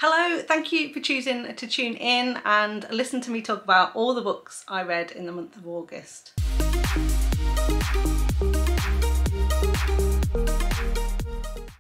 Hello, thank you for choosing to tune in and listen to me talk about all the books I read in the month of August.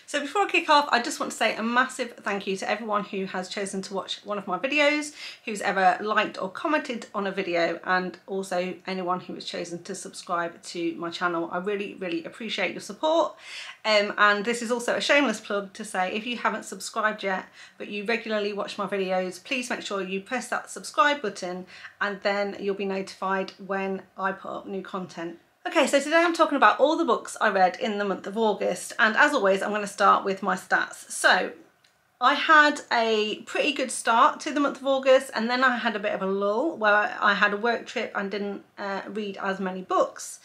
So before I kick off, I just want to say a massive thank you to everyone who has chosen to watch one of my videos, who's ever liked or commented on a video, and also anyone who has chosen to subscribe to my channel. I really appreciate your support. And this is also a shameless plug to say, if you haven't subscribed yet, but you regularly watch my videos, please make sure you press that subscribe button and then you'll be notified when I put up new content. Okay, so today I'm talking about all the books I read in the month of August, and as always I'm going to start with my stats. So I had a pretty good start to the month of August, and then I had a bit of a lull where I had a work trip and didn't read as many books.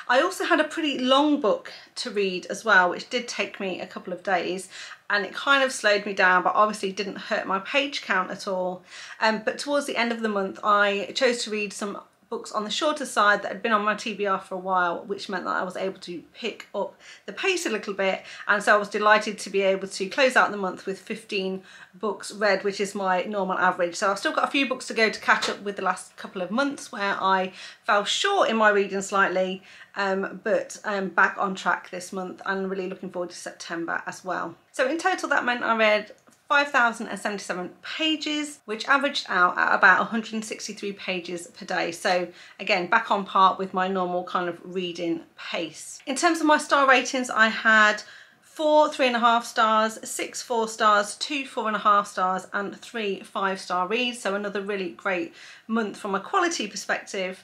I also had a pretty long book to read as well, which did take me a couple of days, and it kind of slowed me down, but obviously didn't hurt my page count at all. But towards the end of the month I chose to read some books on the shorter side that had been on my TBR for a while, which meant that I was able to pick up the pace a little bit, and so I was delighted to be able to close out the month with 15 books read, which is my normal average. So I've still got a few books to go to catch up with the last couple of months where I fell short in my reading slightly, but I'm back on track this month and really looking forward to September as well. So in total that meant I read 5,077 pages, which averaged out at about 163 pages per day. So again, back on par with my normal kind of reading pace. In terms of my star ratings, I had 4 3.5 stars, 6 4 stars, 2 4.5 stars, and 3 5-star reads. So another really great month from a quality perspective.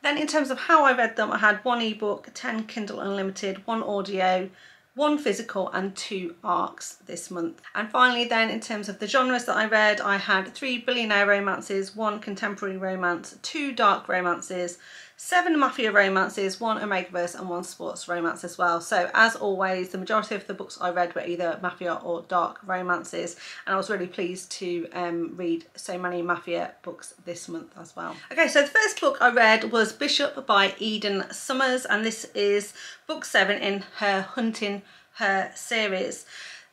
Then in terms of how I read them, I had 1 ebook, 10 Kindle Unlimited, 1 audio, 1 physical and 2 ARCs this month. And finally then, in terms of the genres that I read, I had 3 billionaire romances, 1 contemporary romance, 2 dark romances, 7 mafia romances, 1 Omegaverse and 1 sports romance as well. So as always, the majority of the books I read were either mafia or dark romances, and I was really pleased to read so many mafia books this month as well. Okay, so the first book I read was Bishop by Eden Summers, and this is book 7 in her Hunting Her series.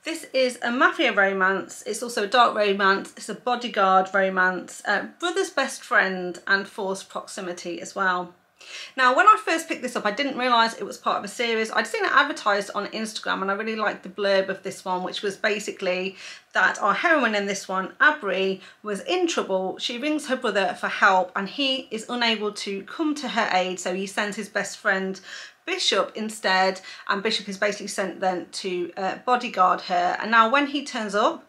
This is a mafia romance, it's also a dark romance, it's a bodyguard romance, brother's best friend, and forced proximity as well. Now when I first picked this up I didn't realise it was part of a series. I'd seen it advertised on Instagram and I really liked the blurb of this one, which was basically that our heroine in this one, Abri, was in trouble. She rings her brother for help and he is unable to come to her aid, so he sends his best friend Bishop instead, and Bishop is basically sent then to bodyguard her. And now when he turns up,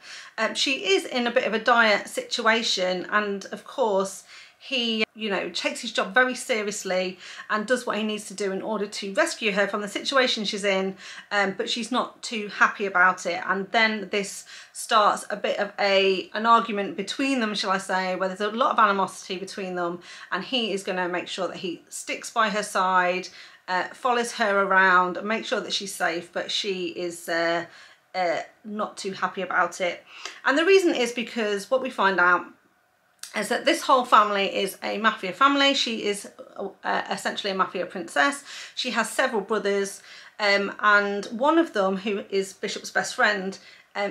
she is in a bit of a dire situation, and of course he, you know, takes his job very seriously and does what he needs to do in order to rescue her from the situation she's in, but she's not too happy about it. And then this starts a bit of an argument between them, shall I say, where there's a lot of animosity between them, and he is going to make sure that he sticks by her side, follows her around, make sure that she's safe, but she is not too happy about it. And the reason is because what we find out is that this whole family is a mafia family. She is essentially a mafia princess. She has several brothers, and one of them, who is Bishop's best friend,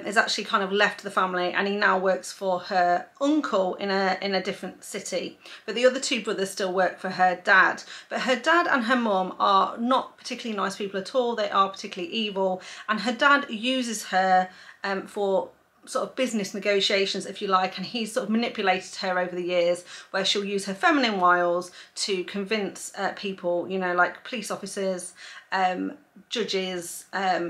is actually kind of left the family, and he now works for her uncle in a different city. But the other 2 brothers still work for her dad. But her dad and her mum are not particularly nice people at all. They are particularly evil, and her dad uses her for sort of business negotiations, if you like, and he's sort of manipulated her over the years, where she'll use her feminine wiles to convince people, you know, like police officers, judges,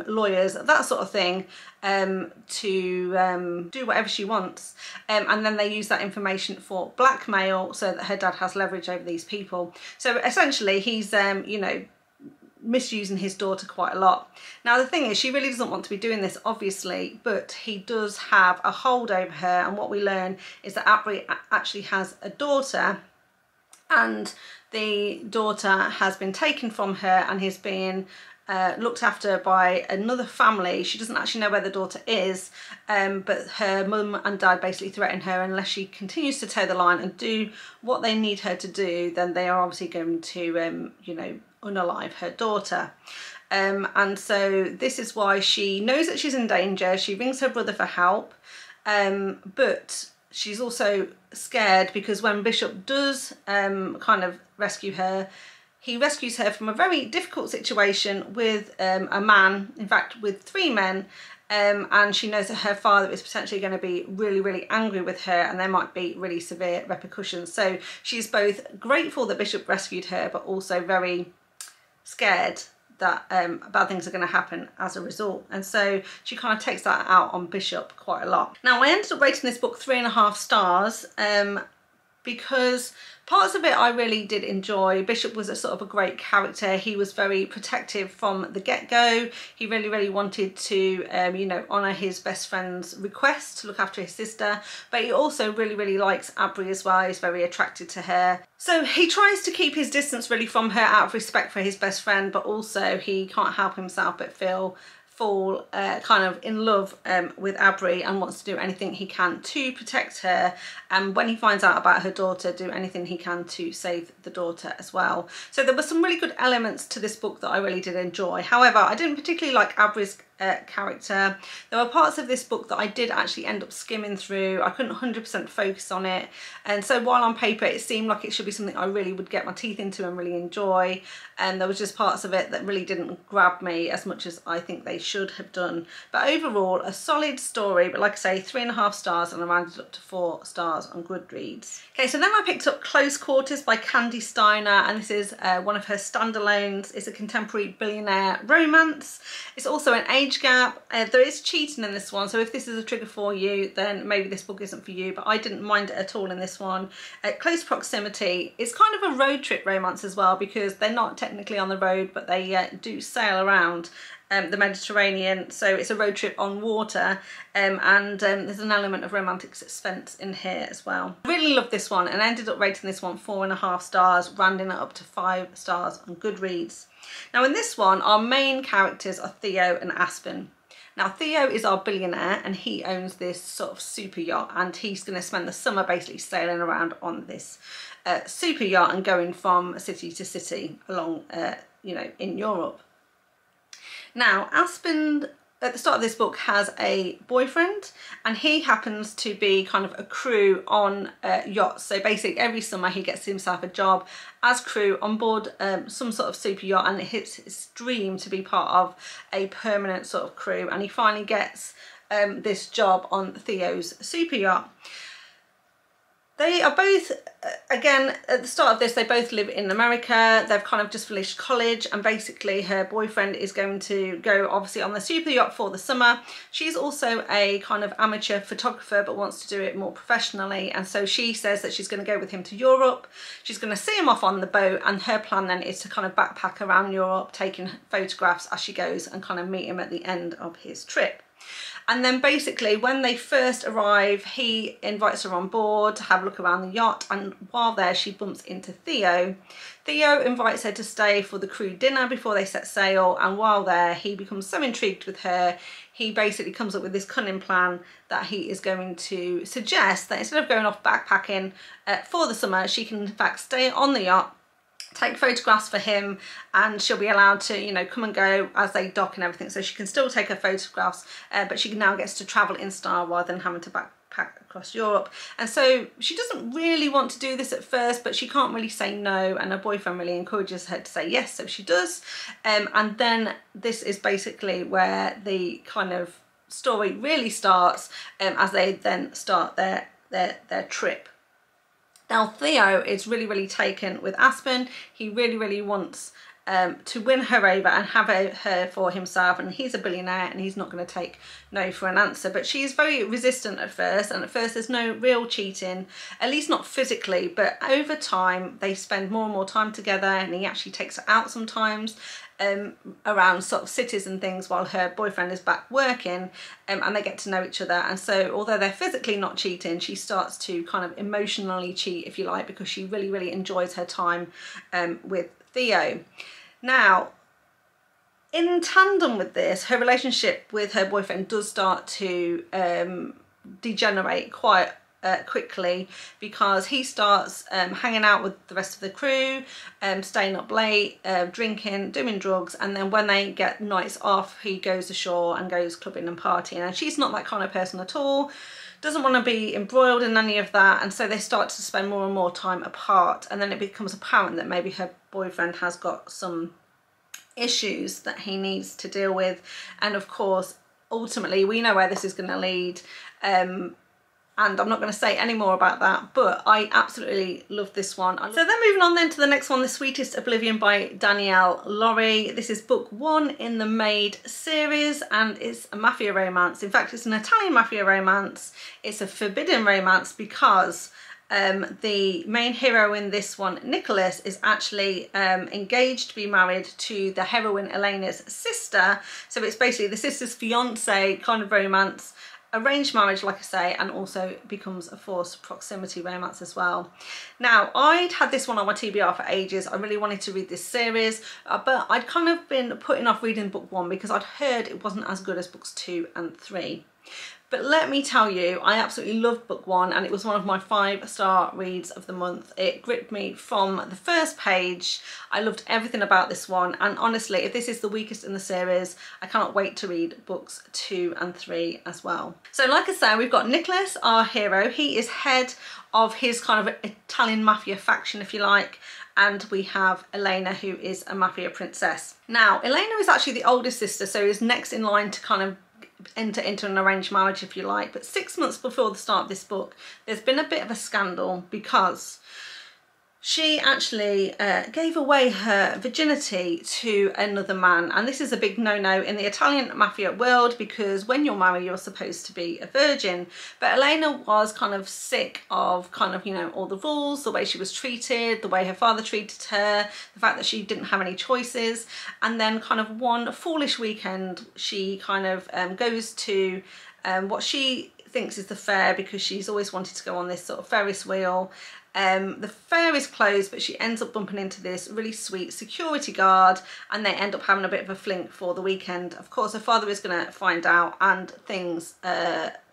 lawyers, that sort of thing, to do whatever she wants, and then they use that information for blackmail so that her dad has leverage over these people. So essentially he's you know, misusing his daughter quite a lot. Now the thing is, she really doesn't want to be doing this obviously, but he does have a hold over her, and what we learn is that Abri actually has a daughter, and the daughter has been taken from her and is being looked after by another family. She doesn't actually know where the daughter is, but her mum and dad basically threaten her unless she continues to toe the line and do what they need her to do, then they are obviously going to you know, unalive her daughter. And so this is why she knows that she's in danger. She rings her brother for help, but she's also scared because when Bishop does kind of rescue her, he rescues her from a very difficult situation with a man, in fact with 3 men, and she knows that her father is potentially going to be really, really angry with her and there might be really severe repercussions. So she's both grateful that Bishop rescued her, but also very scared that bad things are going to happen as a result. And so she kind of takes that out on Bishop quite a lot. Now, I ended up rating this book 3.5 stars because parts of it I really did enjoy. Bishop was a sort of a great character. He was very protective from the get-go. He really, really wanted to, you know, honour his best friend's request to look after his sister. But he also really, really likes Abri as well. He's very attracted to her. So he tries to keep his distance really from her out of respect for his best friend, but also he can't help himself but fall kind of in love with Abri and wants to do anything he can to protect her, and when he finds out about her daughter, do anything he can to save the daughter as well. So there were some really good elements to this book that I really did enjoy. However, I didn't particularly like Abri's character. There were parts of this book that I did actually end up skimming through. I couldn't 100% focus on it, and so while on paper it seemed like it should be something I really would get my teeth into and really enjoy, and there was just parts of it that really didn't grab me as much as I think they should have done. But overall, a solid story, but like I say, 3.5 stars, and I rounded up to 4 stars on Goodreads. Okay, so then I picked up Close Quarters by Kandi Steiner, and this is one of her standalones. It's a contemporary billionaire romance. It's also an age gap. There is cheating in this one, so if this is a trigger for you, then maybe this book isn't for you, but I didn't mind it at all in this one. Close Proximity. It's kind of a road trip romance as well, because they're not technically on the road, but they do sail around the Mediterranean, so it's a road trip on water, and there's an element of romantic suspense in here as well. I really loved this one and I ended up rating this one 4.5 stars, rounding it up to 5 stars on Goodreads. Now in this one, our main characters are Theo and Aspen. Now Theo is our billionaire and he owns this sort of super yacht, and he's going to spend the summer basically sailing around on this super yacht and going from city to city along, you know, in Europe. Now, Aspen, at the start of this book, has a boyfriend, and he happens to be kind of a crew on yachts. So basically every summer he gets himself a job as crew on board some sort of super yacht, and it's his dream to be part of a permanent sort of crew, and he finally gets this job on Theo's super yacht. They are both, again, at the start of this, they both live in America. They've kind of just finished college, and basically her boyfriend is going to go obviously on the super yacht for the summer. She's also a kind of amateur photographer but wants to do it more professionally, and so she says that she's going to go with him to Europe. She's going to see him off on the boat, and her plan then is to kind of backpack around Europe, taking photographs as she goes, and kind of meet him at the end of his trip. And then basically when they first arrive, he invites her on board to have a look around the yacht, and while there she bumps into Theo. Theo invites her to stay for the crew dinner before they set sail, and while there he becomes so intrigued with her, he basically comes up with this cunning plan that he is going to suggest that instead of going off backpacking for the summer, she can in fact stay on the yacht, take photographs for him, and she'll be allowed to, you know, come and go as they dock and everything, so she can still take her photographs, but she now gets to travel in style rather than having to backpack across Europe. And so she doesn't really want to do this at first, but she can't really say no, and her boyfriend really encourages her to say yes, so she does. And then this is basically where the kind of story really starts, as they then start their trip. Now Theo is really, really taken with Aspen. He really, really wants to win her over and have her for himself, and he's a billionaire and he's not going to take no for an answer. But she's very resistant at first, and at first there's no real cheating, at least not physically, but over time they spend more and more time together, and he actually takes her out sometimes around sort of cities and things while her boyfriend is back working, and they get to know each other. And so although they're physically not cheating, she starts to kind of emotionally cheat, if you like, because she really, really enjoys her time with Theo. Now, in tandem with this, her relationship with her boyfriend does start to degenerate quite quickly, because he starts hanging out with the rest of the crew, staying up late, drinking, doing drugs, and then when they get nights off he goes ashore and goes clubbing and partying, and she's not that kind of person at all. doesn't want to be embroiled in any of that, and so they start to spend more and more time apart, and then it becomes apparent that maybe her boyfriend has got some issues that he needs to deal with. And of course, ultimately, we know where this is going to lead, and I'm not going to say any more about that, but I absolutely love this one. So then moving on then to the next one, The Sweetest Oblivion by Danielle. This is book 1 in the Maid series, and it's a mafia romance. In fact, it's an Italian mafia romance. It's a forbidden romance because the main hero in this one, Nicholas, is actually engaged to be married to the heroine Elena's sister. So it's basically the sister's fiance kind of romance, arranged marriage, like I say, and also becomes a forced proximity romance as well. Now, I'd had this one on my TBR for ages. I really wanted to read this series, but I'd kind of been putting off reading book 1 because I'd heard it wasn't as good as books 2 and 3. But let me tell you, I absolutely loved book 1, and it was one of my 5-star reads of the month. It gripped me from the first page. I loved everything about this one, and honestly, if this is the weakest in the series, I cannot wait to read books 2 and 3 as well. So like I say, we've got Nicholas, our hero. He is head of his kind of Italian mafia faction, if you like, and we have Elena, who is a mafia princess. Now, Elena is actually the oldest sister, so is next in line to kind of enter into an arranged marriage, if you like. But 6 months before the start of this book, there's been a bit of a scandal because she actually gave away her virginity to another man, and this is a big no-no in the Italian mafia world because when you're married you're supposed to be a virgin. But Elena was kind of sick of kind of, you know, all the rules, the way she was treated, the way her father treated her, the fact that she didn't have any choices. And then kind of one foolish weekend she kind of goes to what she thinks is the fair, because she's always wanted to go on this sort of Ferris wheel. The fair is closed, but she ends up bumping into this really sweet security guard, and they end up having a bit of a flink for the weekend. Of course, her father is going to find out, and things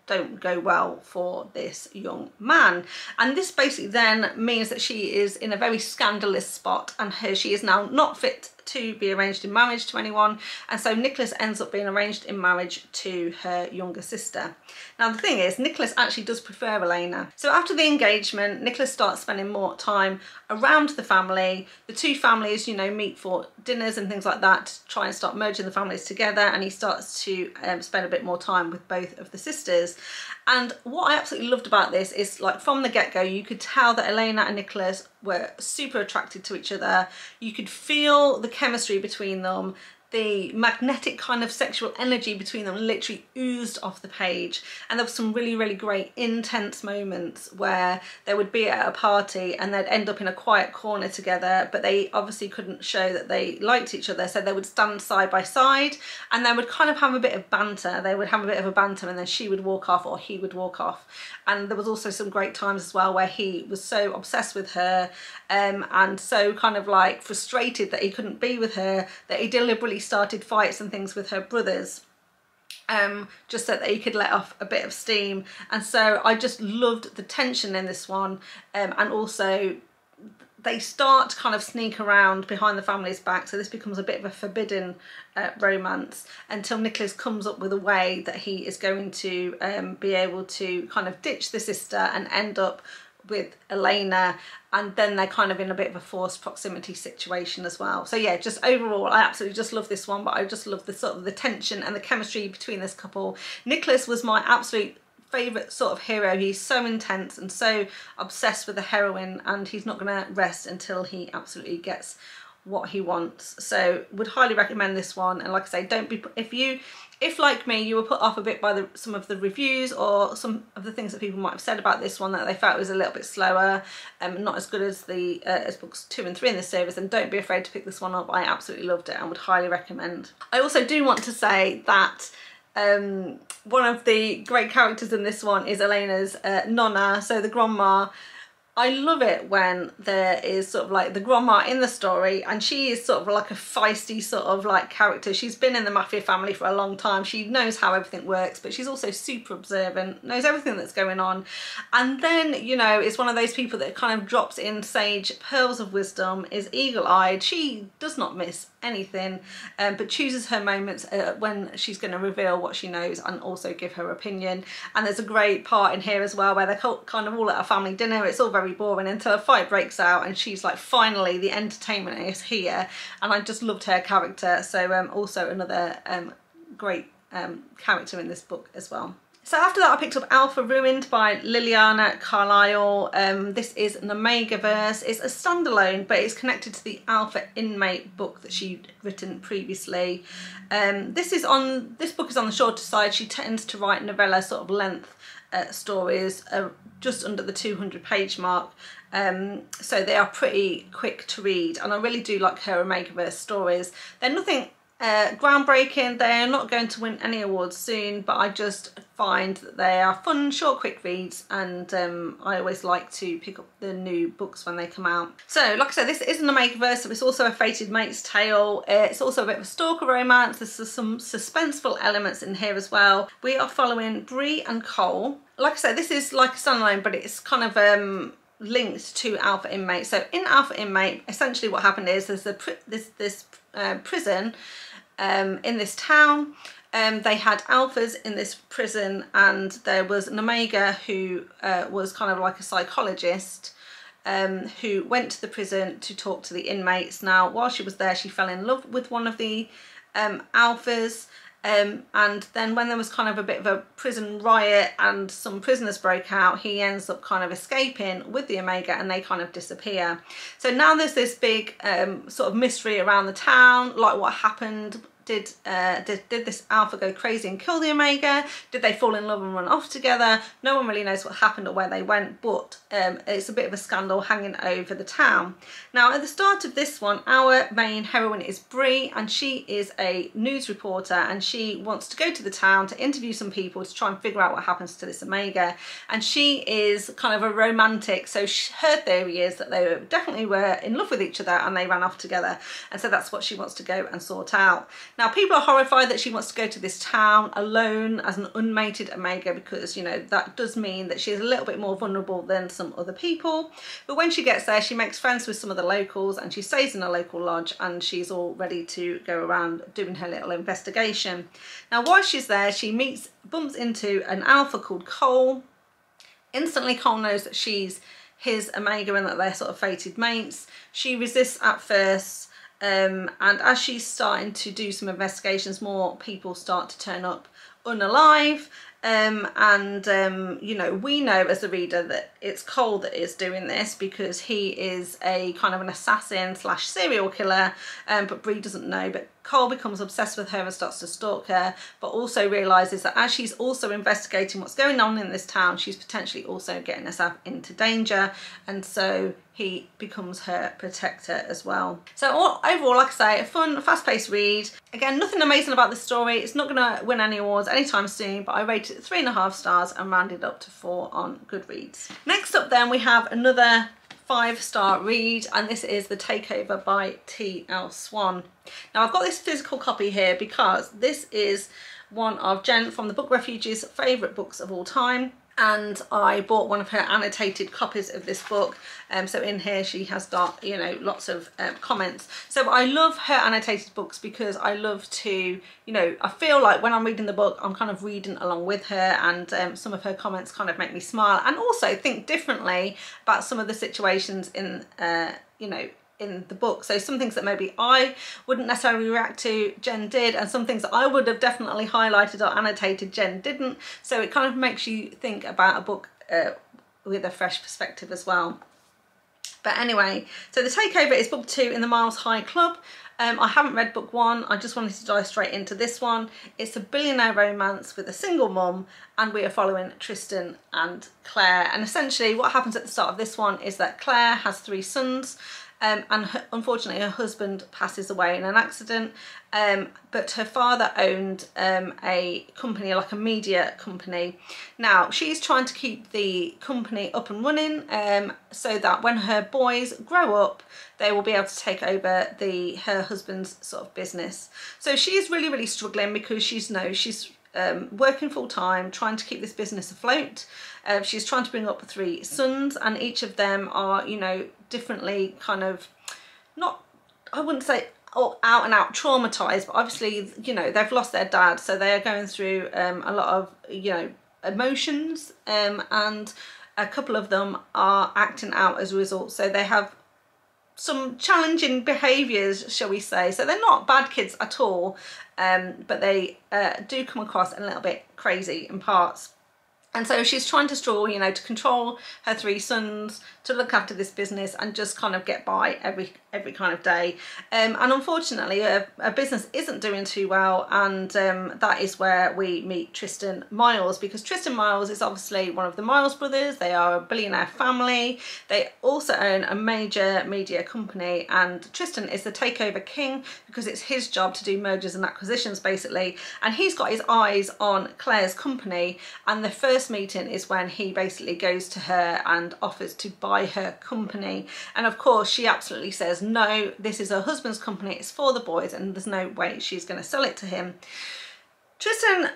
don't go well for this young man. And this basically then means that she is in a very scandalous spot, and she is now not fit to be arranged in marriage to anyone, and so Nicholas ends up being arranged in marriage to her younger sister. Now the thing is, Nicholas actually does prefer Elena. So after the engagement, Nicholas starts spending more time around the family. The two families, you know, meet for dinners and things like that to try and start merging the families together, and he starts to spend a bit more time with both of the sisters. And what I absolutely loved about this is, like, from the get-go, you could tell that Elena and Nicholas were super attracted to each other. You could feel the chemistry between them. The magnetic kind of sexual energy between them literally oozed off the page, and there were some really, really great intense moments where they would be at a party and they'd end up in a quiet corner together, but they obviously couldn't show that they liked each other, so they would stand side by side and they would kind of have a bit of banter. They would have a bit of a banter, and then she would walk off or he would walk off. And there was also some great times as well where he was so obsessed with her and so kind of like frustrated that he couldn't be with her that he deliberately started fights and things with her brothers, just so that he could let off a bit of steam. And so I just loved the tension in this one, and also they start to kind of sneak around behind the family's back, so this becomes a bit of a forbidden romance until Nicholas comes up with a way that he is going to be able to kind of ditch the sister and end up with Elena, and then they're kind of in a bit of a forced proximity situation as well. So yeah, just overall I absolutely just love this one, but I just love the sort of the tension and the chemistry between this couple. Nicholas was my absolute favourite sort of hero. He's so intense and so obsessed with the heroine, and he's not going to rest until he absolutely gets what he wants. So would highly recommend this one. And like I say, don't be, if like me you were put off a bit by some of the reviews or some of the things that people might have said about this one, that they felt it was a little bit slower, not as good as the as books 2 and 3 in this series, then don't be afraid to pick this one up. I absolutely loved it and would highly recommend. I also do want to say that one of the great characters in this one is Elena's nonna, so the grandma. I love it when there is sort of like the grandma in the story, and she is sort of like a feisty sort of like character. She's been in the mafia family for a long time. She knows how everything works, but she's also super observant, knows everything that's going on. And then, you know, it's one of those people that kind of drops in sage pearls of wisdom, is eagle-eyed. She does not miss anything, but chooses her moments when she's going to reveal what she knows and also give her opinion. And there's a great part in here as well where they're kind of all at a family dinner. It's all very boring until a fight breaks out and she's like, finally the entertainment is here. And I just loved her character. So also another great character in this book as well. So after that I picked up Alpha Ruined by Liliana Carlisle. This is an Omega verse. It's a standalone, but it's connected to the Alpha Inmate book that she'd written previously. This book is on the shorter side. She tends to write novella sort of length stories, just under the 200-page mark. So they are pretty quick to read, and I really do like her Omega verse stories. They're nothing groundbreaking. They're not going to win any awards soon, but I just find that they are fun, short, quick reads, and I always like to pick up the new books when they come out. So like I said, this is an Omega verse, so it's also a fated mate's tale. It's also a bit of a stalker romance. There's some suspenseful elements in here as well. We are following Bree and Cole. Like I said, this is like a standalone, but it's kind of linked to Alpha Inmate. So in Alpha Inmate, essentially what happened is there's this prison in this town. They had alphas in this prison, and there was an Omega who was kind of like a psychologist who went to the prison to talk to the inmates. Now while she was there, she fell in love with one of the alphas, and then when there was kind of a bit of a prison riot and some prisoners broke out, he ends up kind of escaping with the Omega and they kind of disappear. So now there's this big sort of mystery around the town, like what happened. Did this alpha go crazy and kill the Omega? Did they fall in love and run off together? No one really knows what happened or where they went, but it's a bit of a scandal hanging over the town. Now at the start of this one, our main heroine is Bree, and she is a news reporter, and she wants to go to the town to interview some people to try and figure out what happens to this Omega. And she is kind of a romantic, so her theory is that they definitely were in love with each other and they ran off together, and so that's what she wants to go and sort out. Now people are horrified that she wants to go to this town alone as an unmated Omega, because, you know, that does mean that she's a little bit more vulnerable than some other people. But when she gets there, she makes friends with some of the locals and she stays in a local lodge, and she's all ready to go around doing her little investigation. Now while she's there, she bumps into an alpha called Cole. Instantly Cole knows that she's his Omega and that they're sort of fated mates. She resists at first, and as she's starting to do some investigations, more people start to turn up unalive. You know, we know as the reader that it's Cole that is doing this because he is a kind of an assassin / serial killer, but Bree doesn't know. But Cole becomes obsessed with her and starts to stalk her, but also realises that as she's also investigating what's going on in this town, she's potentially also getting herself into danger, and so he becomes her protector as well. So overall, like I say, a fun, fast-paced read. Again, nothing amazing about the story. It's not going to win any awards anytime soon, but I rated it 3.5 stars and rounded up to 4 on Goodreads. Next up then, we have another 5-star read, and this is The Takeover by T L Swan. Now I've got this physical copy here because this is one of Jen from the Book Refuge's favourite books of all time, and I bought one of her annotated copies of this book. So in here she has got, you know, lots of comments. So I love her annotated books because I love to, you know, I feel like when I'm reading the book I'm kind of reading along with her, and some of her comments kind of make me smile and also think differently about some of the situations in you know, in the book. So some things that maybe I wouldn't necessarily react to, Jen did, and some things that I would have definitely highlighted or annotated, Jen didn't. So it kind of makes you think about a book with a fresh perspective as well. But anyway, so The Takeover is book 2 in the Miles High Club. I haven't read book 1, I just wanted to dive straight into this one. It's a billionaire romance with a single mum, and we are following Tristan and Claire. And essentially what happens at the start of this one is that Claire has 3 sons, and unfortunately her husband passes away in an accident, but her father owned a company, like a media company. Now she's trying to keep the company up and running so that when her boys grow up they will be able to take over her husband's sort of business. So she is really struggling because she's working full time, trying to keep this business afloat. She's trying to bring up 3 sons, and each of them are, you know, differently kind of, not, I wouldn't say out and out traumatized, but obviously, you know, they've lost their dad, so they are going through a lot of, you know, emotions, and a couple of them are acting out as a result. So they have some challenging behaviours, shall we say. So they're not bad kids at all, but they do come across a little bit crazy in parts. And so she's trying to struggle, you know, to control her 3 sons, to look after this business and just kind of get by every kind of day. And unfortunately, her business isn't doing too well, and that is where we meet Tristan Miles, because Tristan Miles is obviously one of the Miles brothers. They are a billionaire family. They also own a major media company, and Tristan is the takeover king because it's his job to do mergers and acquisitions, basically. And he's got his eyes on Claire's company, and the first meeting is when he basically goes to her and offers to buy her company. And of course she absolutely says no, this is her husband's company, it's for the boys, and there's no way she's going to sell it to him. Tristan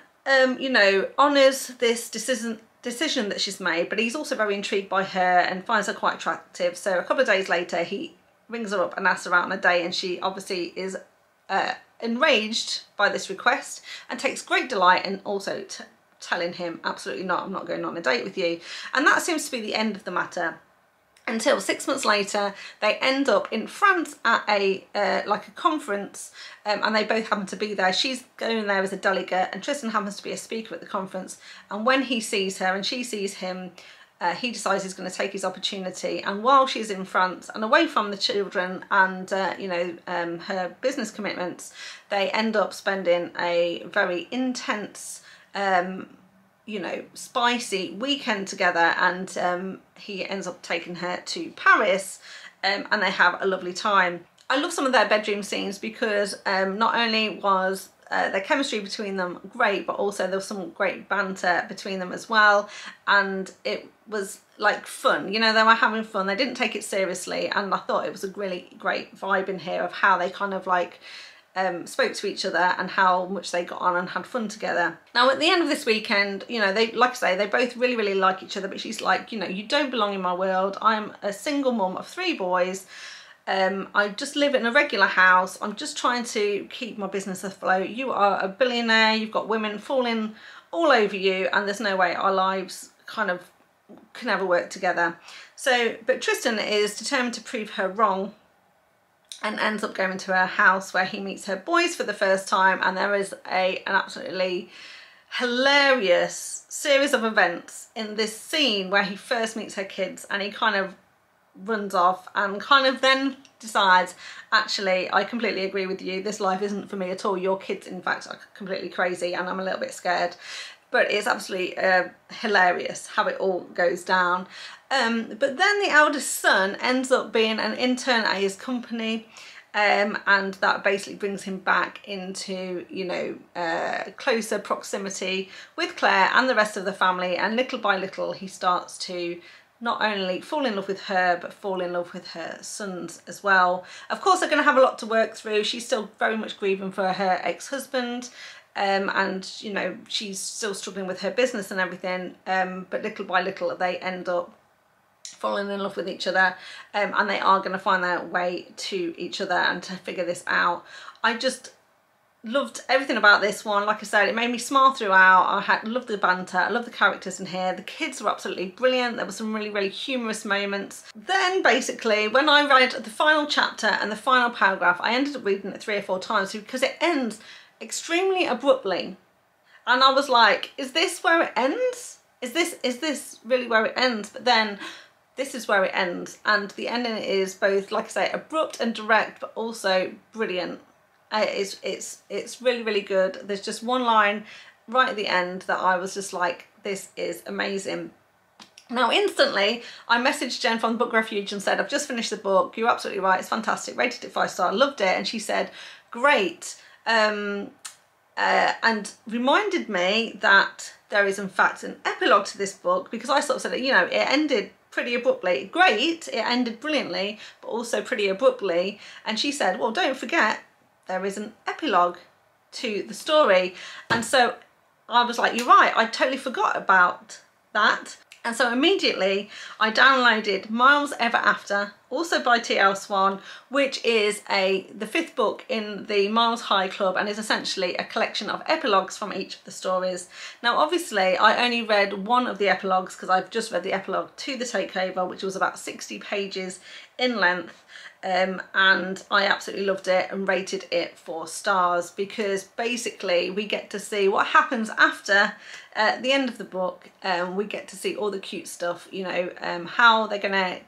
you know, honours this decision that she's made, but he's also very intrigued by her and finds her quite attractive. So a couple of days later he rings her up and asks her out on a date, and she obviously is enraged by this request and takes great delight in also telling him absolutely not, I'm not going on a date with you. And that seems to be the end of the matter, until 6 months later they end up in France at a like a conference, and they both happen to be there. She's going there as a delegate and Tristan happens to be a speaker at the conference. And when he sees her and she sees him, he decides he's going to take his opportunity, and while she's in France and away from the children and you know, her business commitments, they end up spending a very intense you know, spicy weekend together, and he ends up taking her to Paris, and they have a lovely time. I love some of their bedroom scenes because not only was their chemistry between them great, but also there was some great banter between them as well, and it was like fun, you know, they were having fun, they didn't take it seriously, and I thought it was a really great vibe in here of how they kind of like spoke to each other and how much they got on and had fun together. Now at the end of this weekend, you know, they, like I say, they both really like each other, but she's like, you know, you don't belong in my world. I'm a single mum of 3 boys. I just live in a regular house. I'm just trying to keep my business afloat. You are a billionaire, you've got women falling all over you, and there's no way our lives kind of can ever work together. So, but Tristan is determined to prove her wrong, and ends up going to her house where he meets her boys for the first time, and there is an absolutely hilarious series of events in this scene where he first meets her kids, and he kind of runs off and kind of then decides, actually, I completely agree with you, this life isn't for me at all. Your kids in fact are completely crazy and I'm a little bit scared. But it's absolutely hilarious how it all goes down. But then the eldest son ends up being an intern at his company, and that basically brings him back into, you know, closer proximity with Claire and the rest of the family, and little by little he starts to not only fall in love with her, but fall in love with her sons as well. Of course they're going to have a lot to work through. She's still very much grieving for her ex-husband, and you know, she's still struggling with her business and everything, but little by little they end up falling in love with each other, and they are going to find their way to each other and to figure this out. I just loved everything about this one. Like I said, it made me smile throughout. I loved the banter, I love the characters in here, the kids were absolutely brilliant, there were some really humorous moments. Then basically when I read the final chapter and the final paragraph, I ended up reading it 3 or 4 times because it ends extremely abruptly, and I was like, is this where it ends? Is this really where it ends? But then this is where it ends, and the ending is both, like I say, abrupt and direct, but also brilliant. It's really good. There's just one line right at the end that I was just like, this is amazing. Now instantly I messaged Jen from the Book Refuge and said, I've just finished the book, you're absolutely right, it's fantastic, rated it 5 stars, loved it. And she said, great, and reminded me that there is in fact an epilogue to this book, because I sort of said, you know, it ended pretty abruptly. Great, it ended brilliantly, but also pretty abruptly. And she said, well, don't forget there is an epilogue to the story. And so I was like, you're right, I totally forgot about that. And so immediately I downloaded Miles Ever After also by T L Swan, which is the 5th book in the Miles High Club, and is essentially a collection of epilogues from each of the stories. Now obviously I only read one of the epilogues because I've just read the epilogue to the Takeover, which was about 60 pages in length. And I absolutely loved it and rated it 4 stars, because basically we get to see what happens after the end of the book. We get to see all the cute stuff, you know, how they're gonna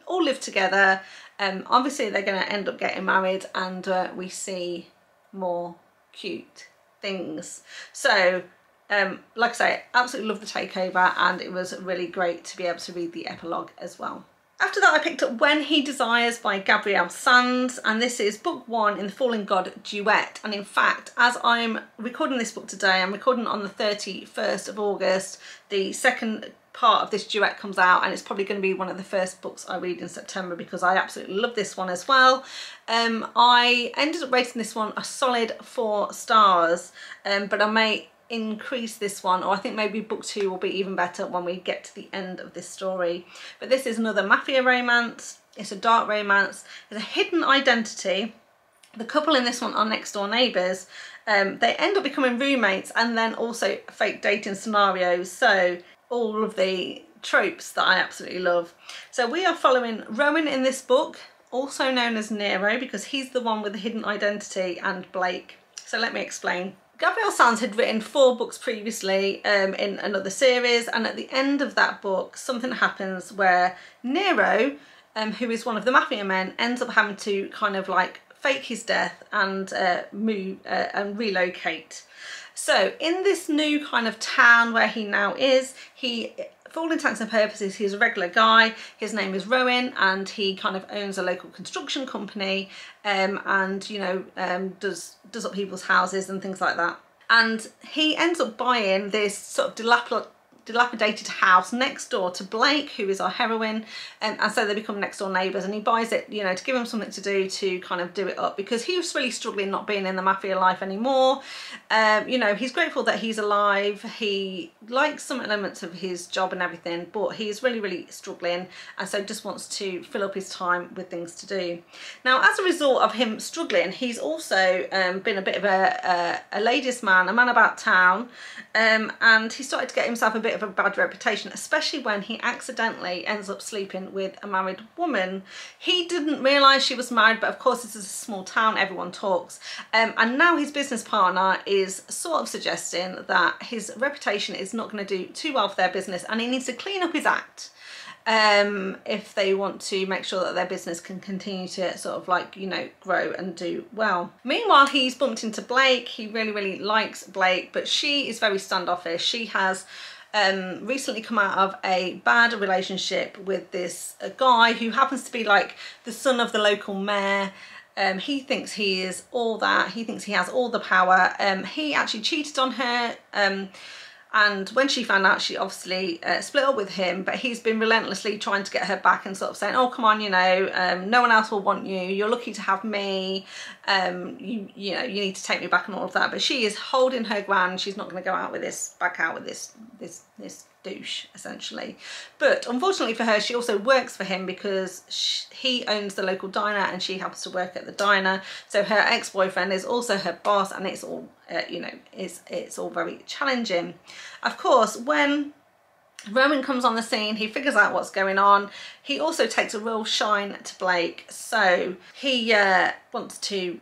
all live together. Obviously they're gonna end up getting married, and we see more cute things. So like I say, absolutely love the Takeover, and it was really great to be able to read the epilogue as well. After that I picked up When He Desires by Gabrielle Sands, and this is book 1 in the Fallen God duet. And in fact, as I'm recording this book today, I'm recording on the 31st of August, the second part of this duet comes out, and it's probably going to be one of the first books I read in September, because I absolutely love this one as well. I ended up rating this one a solid 4 stars, but I may increase this one, or I think maybe book 2 will be even better when we get to the end of this story. But this is another mafia romance. It's a dark romance. There's a hidden identity. The couple in this one are next door neighbours. They end up becoming roommates, and then also fake dating scenarios. So all of the tropes that I absolutely love. So we are following Rowan in this book, also known as Nero, because he's the one with the hidden identity, and Blake. So let me explain. Gabrielle Sands had written 4 books previously in another series, and at the end of that book something happens where Nero, who is one of the mafia men, ends up having to kind of like fake his death and move and relocate. So in this new kind of town where he now is, for all intents and purposes, he's a regular guy. His name is Rowan, and he kind of owns a local construction company, and you know, does up people's houses and things like that. And he ends up buying this sort of dilapidated house next door to Blake, who is our heroine, and so they become next door neighbours, and he buys it, you know, to give him something to do to kind of do it up, because he was really struggling not being in the mafia life anymore. You know, he's grateful that he's alive, he likes some elements of his job and everything, but he's really struggling, and so just wants to fill up his time with things to do. Now as a result of him struggling, he's also been a bit of a ladies man, a man about town, and he started to get himself a bit of a bad reputation, especially when he accidentally ends up sleeping with a married woman. He didn't realise she was married, but of course this is a small town, everyone talks, and now his business partner is sort of suggesting that his reputation is not going to do too well for their business, and he needs to clean up his act if they want to make sure that their business can continue to sort of like, you know, grow and do well. Meanwhile, he's bumped into Blake. He really likes Blake, but she is very standoffish. She has recently come out of a bad relationship with this guy who happens to be like the son of the local mayor. He thinks he is all that. He thinks he has all the power. He actually cheated on her, and when she found out, she obviously split up with him, but he's been relentlessly trying to get her back and sort of saying, oh come on, you know, no one else will want you, you're lucky to have me, you know, you need to take me back and all of that. But she is holding her ground. She's not going to go out with this, back out with this douche essentially. But unfortunately for her, she also works for him, because he owns the local diner and she happens to work at the diner. So her ex-boyfriend is also her boss, and it's all you know, it's all very challenging. Of course, when Rowan comes on the scene, he figures out what's going on. He also takes a real shine to Blake, so he wants to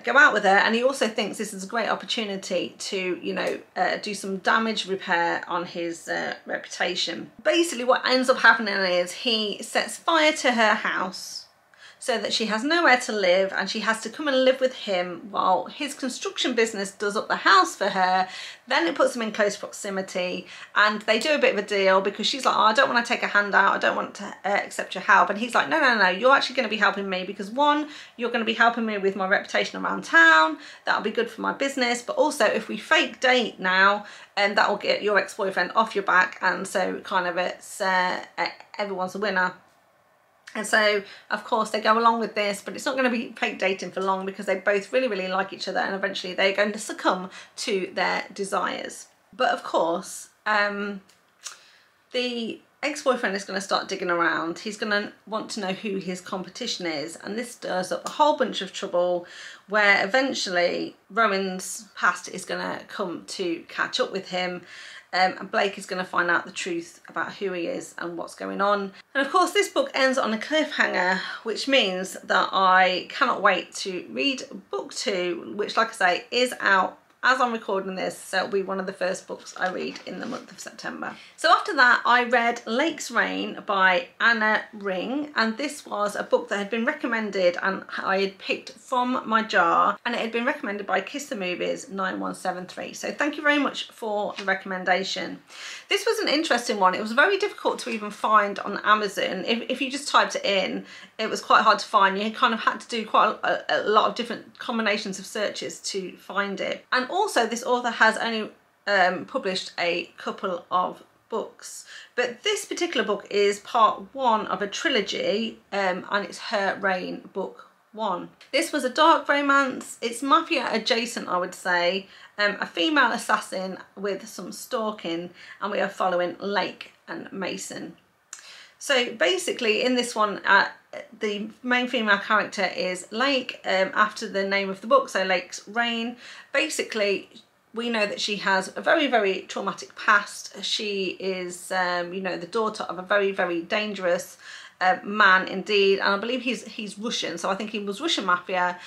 go out with her, and he also thinks this is a great opportunity to, you know, do some damage repair on his reputation. Basically what ends up happening is he sets fire to her house so that she has nowhere to live, and she has to come and live with him while his construction business does up the house for her. Then it puts him in close proximity, and they do a bit of a deal, because she's like, oh, I don't want to take a handout, I don't want to accept your help. And he's like, no, you're actually going to be helping me, because one, you're going to be helping me with my reputation around town, that'll be good for my business, but also if we fake date now, and that will get your ex-boyfriend off your back, and so kind of it's everyone's a winner. And so, of course, they go along with this, but it's not going to be fake dating for long, because they both really like each other, and eventually they're going to succumb to their desires. But of course, the ex-boyfriend is going to start digging around. He's going to want to know who his competition is, and this stirs up a whole bunch of trouble where eventually Rowan's past is going to come to catch up with him, and Blake is going to find out the truth about who he is and what's going on. And of course this book ends on a cliffhanger, which means that I cannot wait to read book 2, which, like I say, is out as I'm recording this, so it'll be one of the first books I read in the month of September. So after that, I read Lake's Rain by Anna Ring, and this was a book that had been recommended and I had picked from my jar, and it had been recommended by Kiss the Movies 9173. So thank you very much for the recommendation. This was an interesting one. It was very difficult to even find on Amazon. If you just typed it in, it was quite hard to find. You kind of had to do quite a lot of different combinations of searches to find it. And also this author has only published a couple of books, but this particular book is part 1 of a trilogy, and it's Her Reign book 1. This was a dark romance. It's mafia adjacent, I would say, a female assassin with some stalking, and we are following Lake and Mason. So basically in this one, the main female character is Lake, after the name of the book, so Lake's Reign. Basically, we know that she has a very, very traumatic past. She is, you know, the daughter of a very, very dangerous man indeed, and I believe he's Russian, so I think he was Russian mafia.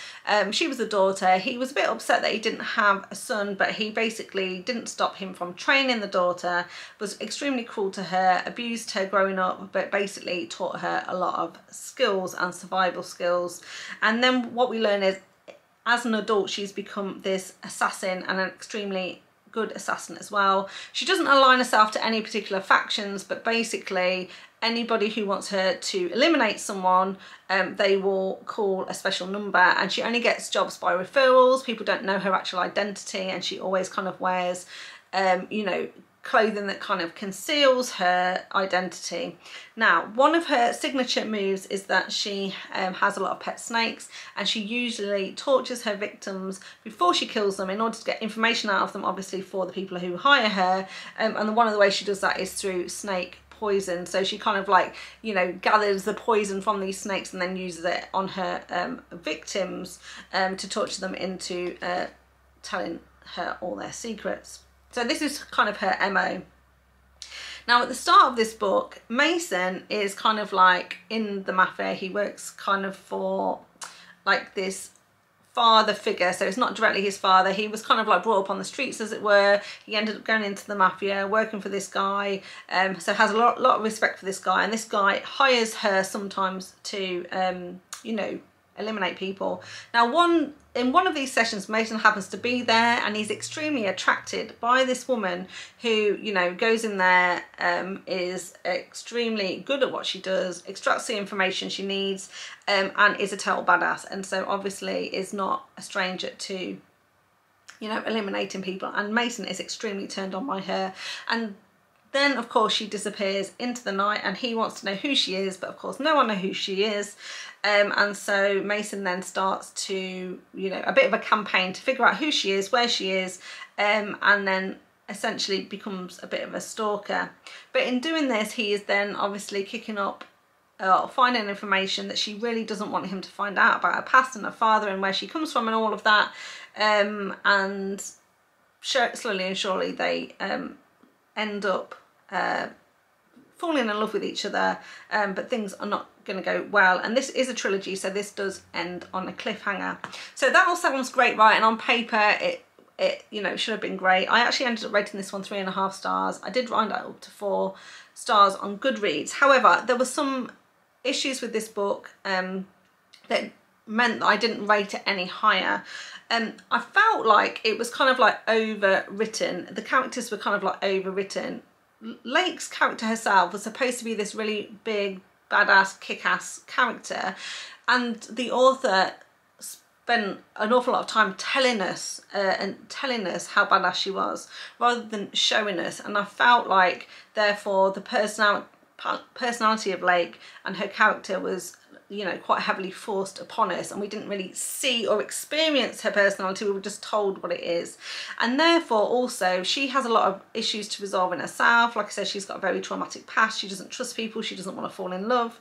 She was the daughter. He was a bit upset that he didn't have a son, but he basically didn't stop him from training the daughter, was extremely cruel to her, abused her growing up, but basically taught her a lot of skills and survival skills. And then what we learn is, as an adult, she's become this assassin, and an extremely good assassin as well. She doesn't align herself to any particular factions, but basically anybody who wants her to eliminate someone, they will call a special number, and she only gets jobs by referrals. People don't know her actual identity, and she always kind of wears, you know, clothing that kind of conceals her identity. Now, one of her signature moves is that she has a lot of pet snakes, and she usually tortures her victims before she kills them in order to get information out of them, obviously for the people who hire her, and one of the ways she does that is through snake poison. So she kind of, like, you know, gathers the poison from these snakes and then uses it on her victims to torture them into telling her all their secrets. So this is kind of her MO. Now at the start of this book, Mason is kind of like in the mafia. He works kind of for like this father figure, so it's not directly his father. He was kind of like brought up on the streets, as it were. He ended up going into the mafia, working for this guy, so has a lot of respect for this guy, and this guy hires her sometimes to you know, eliminate people. Now in one of these sessions, Mason happens to be there, and he's extremely attracted by this woman who, you know, goes in there, is extremely good at what she does, extracts the information she needs, and is a total badass, and so obviously is not a stranger to, you know, eliminating people. And Mason is extremely turned on by her, and then of course she disappears into the night, and he wants to know who she is, but of course no one knows who she is. And so Mason then starts to, you know, a bit of a campaign to figure out who she is, where she is, and then essentially becomes a bit of a stalker. But in doing this, he is then obviously kicking up, finding information that she really doesn't want him to find out about her past and her father and where she comes from and all of that. And slowly and surely they end up falling in love with each other, but things are not going to go well. And this is a trilogy, so this does end on a cliffhanger. So that all sounds great, right? And on paper it you know, should have been great. I actually ended up rating this one 3.5 stars. I did round it up to 4 stars on Goodreads. However, there were some issues with this book that meant that I didn't rate it any higher. I felt like it was kind of like overwritten. The characters were kind of like overwritten. Lake's character herself was supposed to be this really big, badass, kick-ass character, and the author spent an awful lot of time telling us how badass she was, rather than showing us. And I felt like, therefore, the personality of Lake and her character was, you know, quite heavily forced upon us, and we didn't really see or experience her personality. We were just told what it is, and therefore also she has a lot of issues to resolve in herself. Like I said, she's got a very traumatic past. She doesn't trust people, she doesn't want to fall in love,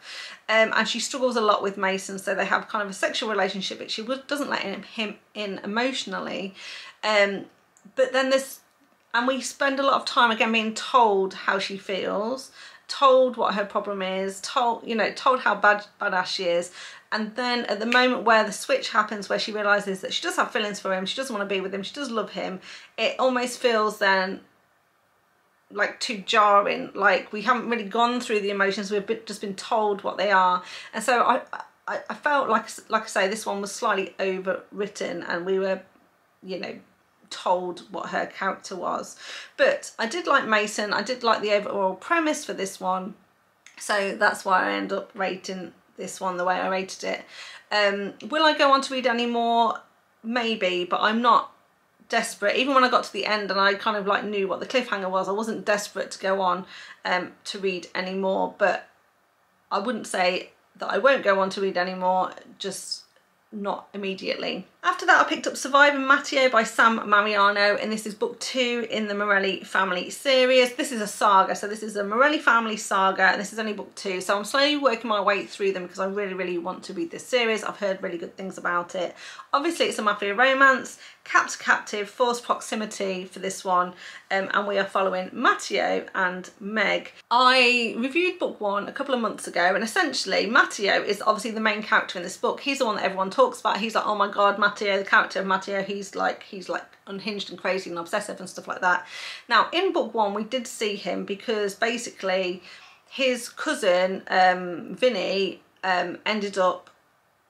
and she struggles a lot with Mason. So they have kind of a sexual relationship, but she doesn't let him in emotionally. But then and we spend a lot of time again being told how she feels, told what her problem is, told how badass she is. And then at the moment where the switch happens, where she realizes that she does have feelings for him, she doesn't want to be with him, she does love him, it almost feels then like too jarring. Like we haven't really gone through the emotions, we've just been told what they are. And so I felt like I say, this one was slightly overwritten, and we were, you know, told what her character was. But I did like Mason, I did like the overall premise for this one, so that's why I end up rating this one the way I rated it. Will I go on to read any more? Maybe, but I'm not desperate. Even when I got to the end and I kind of like knew what the cliffhanger was, I wasn't desperate to go on to read any more. But I wouldn't say that I won't go on to read any more, just not immediately. After that, I picked up Surviving Mateo by Sam Mariano, and this is book 2 in the Morelli family series. This is a saga, so this is a Morelli family saga, and this is only book 2, so I'm slowly working my way through them because I really want to read this series. I've heard really good things about it. Obviously it's a mafia romance, captive, forced proximity for this one, and we are following Mateo and Meg. I reviewed book 1 a couple of months ago, and essentially Mateo is obviously the main character in this book. He's the one that everyone talks about. He's like, oh my god, Mateo, the character of Mateo, he's like unhinged and crazy and obsessive and stuff like that. Now in book 1 we did see him because basically his cousin Vinny ended up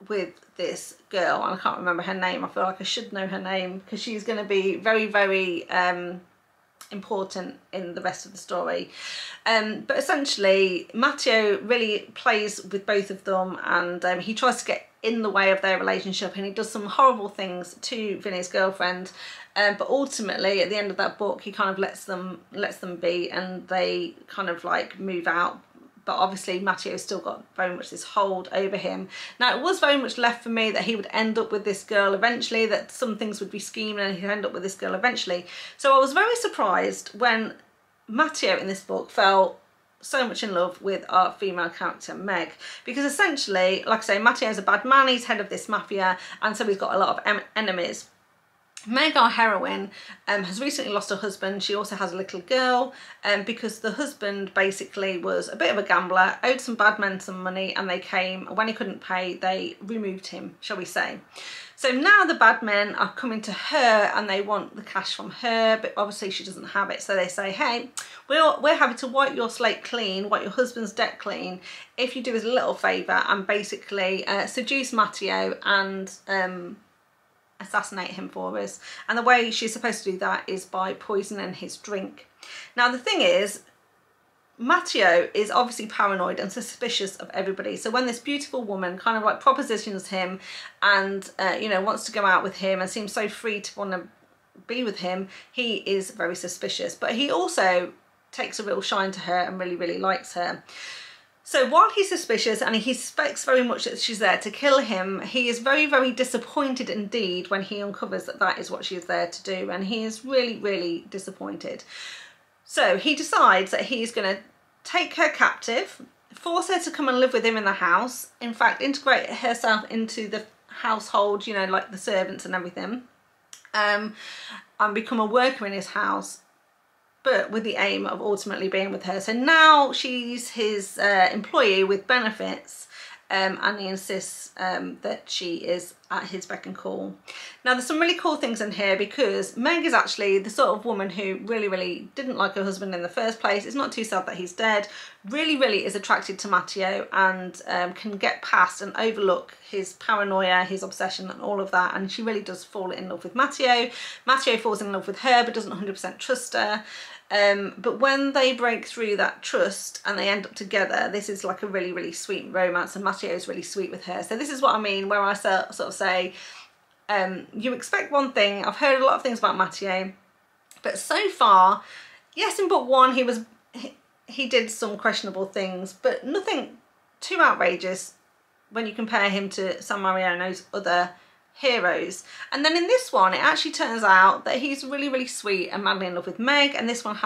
with this girl, and I can't remember her name. I feel like I should know her name because she's going to be very important in the rest of the story. But essentially Mateo really plays with both of them, and he tries to get in the way of their relationship, and he does some horrible things to Vinny's girlfriend, but ultimately at the end of that book he kind of lets them be, and they kind of like move out. But obviously Mateo's still got very much this hold over him. Now it was very much left for me that he would end up with this girl eventually, that some things would be scheming and he'd end up with this girl eventually. So I was very surprised when Mateo in this book fell so much in love with our female character Meg, because essentially, like I say, Mateo's a bad man, he's head of this mafia, and so he's got a lot of enemies. Meg, our heroine, has recently lost her husband. She also has a little girl, because the husband basically was a bit of a gambler, owed some bad men some money, and they came, and when he couldn't pay, they removed him, shall we say. So now the bad men are coming to her and they want the cash from her, but obviously she doesn't have it. So they say, hey, we're happy to wipe your slate clean, wipe your husband's debt clean, if you do us a little favour and basically seduce Mateo and assassinate him for us. And the way she's supposed to do that is by poisoning his drink. Now the thing is, Mateo is obviously paranoid and suspicious of everybody. So when this beautiful woman kind of like propositions him and you know, wants to go out with him and seems so free to want to be with him, he is very suspicious. But he also takes a real shine to her and really likes her. So while he's suspicious and he suspects very much that she's there to kill him, he is very disappointed indeed when he uncovers that that is what she is there to do, and he is really disappointed. So he decides that he's going to take her captive, force her to come and live with him in the house, in fact integrate herself into the household, you know, like the servants and everything, and become a worker in his house, but with the aim of ultimately being with her. So now she's his employee with benefits, and he insists that she is at his beck and call. Now there's some really cool things in here, because Meg is actually the sort of woman who really didn't like her husband in the first place. It's not too sad that he's dead. Really is attracted to Mateo and can get past and overlook his paranoia, his obsession and all of that, and she really does fall in love with Mateo. Mateo falls in love with her but doesn't 100% trust her. But when they break through that trust and they end up together, this is like a really sweet romance, and Mateo is really sweet with her. So this is what I mean where I sort of say, you expect one thing. I've heard a lot of things about Mateo, but so far, yes, in book 1 he was he did some questionable things, but nothing too outrageous when you compare him to San Mariano's other heroes. And then in this one, it actually turns out that he's really, really sweet and madly in love with Meg, and this one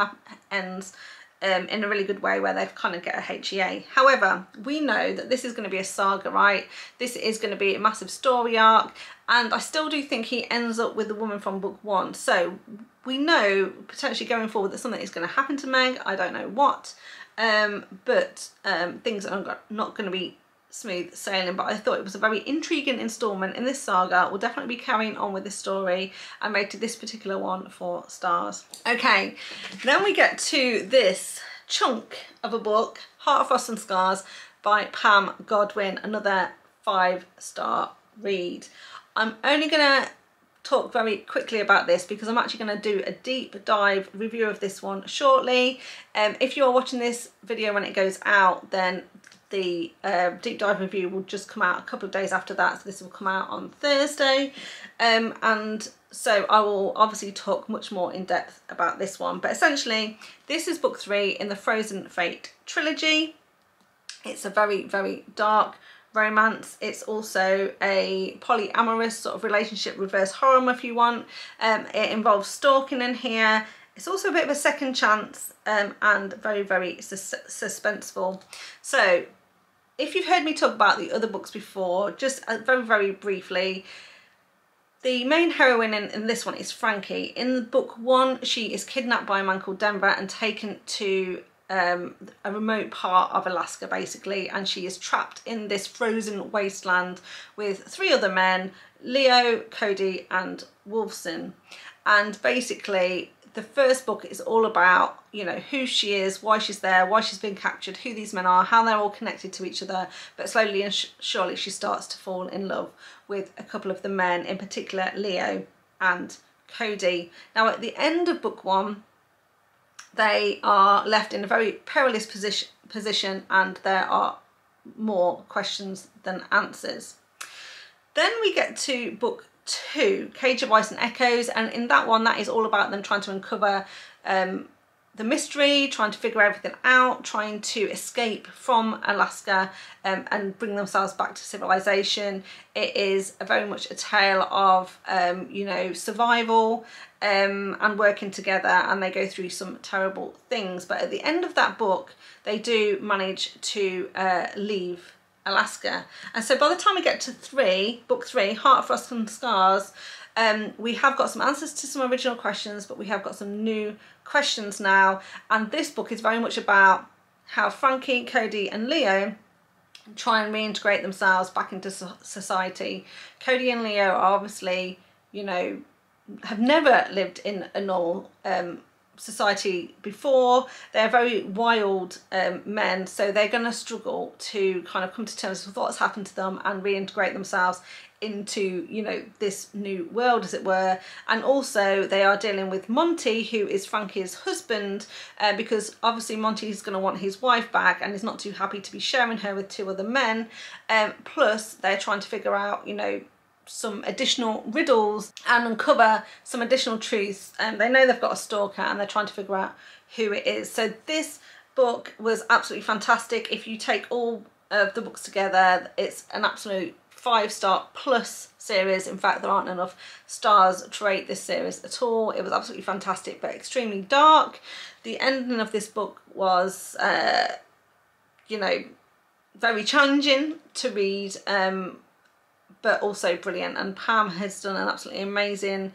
ends in a really good way where they kind of get a HEA. However, we know that this is going to be a saga, right? This is going to be a massive story arc, and I still do think he ends up with the woman from book 1. So we know potentially going forward that something is going to happen to Meg. I don't know what, but things are not going to be smooth sailing. But I thought it was a very intriguing installment in this saga. We'll definitely be carrying on with this story. I rated this particular one 4 stars. Okay, then we get to this chunk of a book, Heart of Frost and Scars by Pam Godwin, another 5-star read. I'm only gonna talk very quickly about this because I'm actually going to do a deep dive review of this one shortly. If you're watching this video when it goes out, then the deep dive review will just come out a couple of days after that, so this will come out on Thursday, and so I will obviously talk much more in depth about this one. But essentially this is book 3 in the Frozen Fate trilogy. It's a very, very dark romance. It's also a polyamorous sort of relationship, reverse harem if you want. It involves stalking in here. It's also a bit of a second chance, and very, very suspenseful. So if you've heard me talk about the other books before, just very, very briefly, the main heroine in this one is Frankie. In book 1, she is kidnapped by a man called Denver and taken to a remote part of Alaska basically, and she is trapped in this frozen wasteland with 3 other men, Leo, Cody and Wolfson. And basically the first book is all about, you know, who she is, why she's there, why she's been captured, who these men are, how they're all connected to each other. But slowly and surely she starts to fall in love with a couple of the men, in particular Leo and Cody. Now at the end of book 1, they are left in a very perilous position and there are more questions than answers. Then we get to book 2, Cage of Ice and Echoes, and in that one, that is all about them trying to uncover the mystery, trying to figure everything out, trying to escape from Alaska and bring themselves back to civilization. It is very much a tale of, you know, survival and working together, and they go through some terrible things. But at the end of that book, they do manage to leave Alaska. And so by the time we get to book 3, Heart of Frost and Scars, we have got some answers to some original questions, but we have got some new questions now. And this book is very much about how Frankie, Cody and Leo try and reintegrate themselves back into society. Cody and Leo are obviously, you know, have never lived in a normal society before. They're very wild men, so they're going to struggle to kind of come to terms with what's happened to them and reintegrate themselves into, you know, this new world, as it were. And also they are dealing with Monty, who is Frankie's husband, because obviously Monty is going to want his wife back and is not too happy to be sharing her with 2 other men. Plus they're trying to figure out, you know, some additional riddles and uncover some additional truths. They know they've got a stalker and they're trying to figure out who it is. So this book was absolutely fantastic. If you take all of the books together, it's an absolute 5-star plus series. In fact, there aren't enough stars to rate this series at all. It was absolutely fantastic, but extremely dark. The ending of this book was, you know, very challenging to read, but also brilliant, and Pam has done an absolutely amazing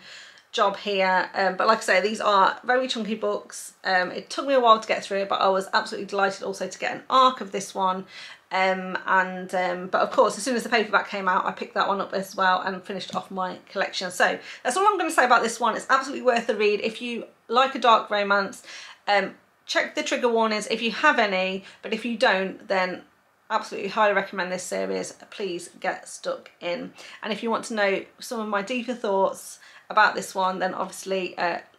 job here. But like I say, these are very chunky books. It took me a while to get through it, but I was absolutely delighted also to get an arc of this one. But of course, as soon as the paperback came out, I picked that one up as well and finished off my collection. So that's all I'm going to say about this one. It's absolutely worth the read if you like a dark romance. Check the trigger warnings if you have any, but if you don't, then absolutely highly recommend this series. Please get stuck in. And if you want to know some of my deeper thoughts about this one, then obviously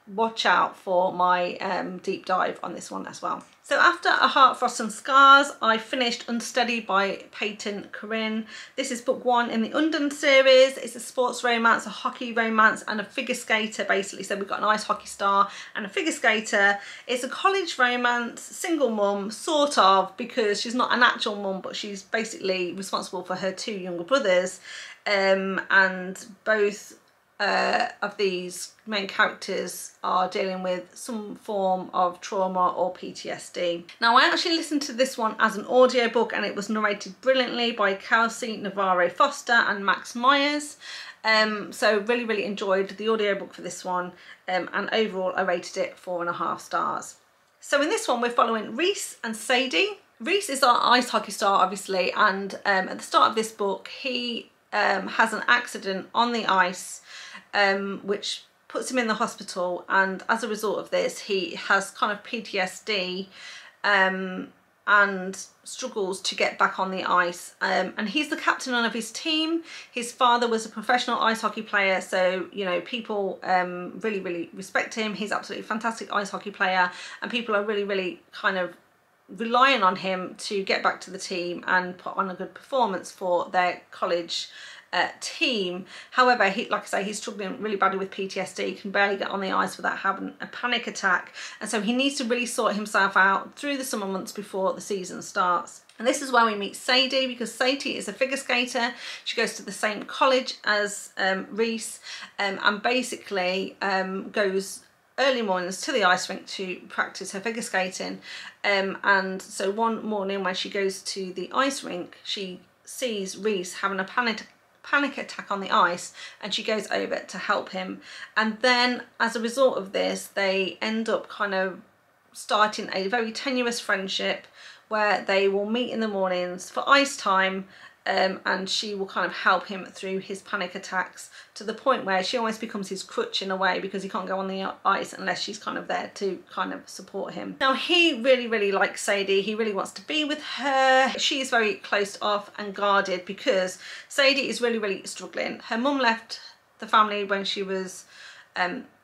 watch out for my deep dive on this one as well. So after A Heart, Frost and Scars, I finished Unsteady by Peyton, Corinne. This is book 1 in the Undone series. It's a sports romance, a hockey romance and a figure skater basically. So we've got an ice hockey star and a figure skater. It's a college romance, single mum, sort of, because she's not an actual mum, but she's basically responsible for her 2 younger brothers. And both of these main characters are dealing with some form of trauma or PTSD. Now I actually listened to this one as an audiobook and it was narrated brilliantly by Kelsey Navarro Foster and Max Myers. So really enjoyed the audiobook for this one, and overall I rated it 4.5 stars. So in this one we're following Reese and Sadie. Reese is our ice hockey star obviously, and at the start of this book he has an accident on the ice which puts him in the hospital, and as a result of this he has kind of PTSD and struggles to get back on the ice, and he's the captain of his team. His father was a professional ice hockey player, so you know people really respect him. He's absolutely fantastic ice hockey player and people are really kind of relying on him to get back to the team and put on a good performance for their college team. However, like I say, he's struggling really badly with PTSD. He can barely get on the ice without having a panic attack, and so he needs to really sort himself out through the summer months before the season starts. And this is where we meet Sadie, because Sadie is a figure skater. She goes to the same college as Reese, and basically goes early mornings to the ice rink to practice her figure skating. And so one morning when she goes to the ice rink, she sees Reese having a panic attack on the ice, and she goes over to help him. And then as a result of this they end up kind of starting a very tenuous friendship where they will meet in the mornings for ice time, and she will kind of help him through his panic attacks, to the point where she almost becomes his crutch in a way, because he can't go on the ice unless she's kind of there to kind of support him. Now he really likes Sadie. He really wants to be with her. She is very closed off and guarded because Sadie is really struggling. Her mum left the family when she was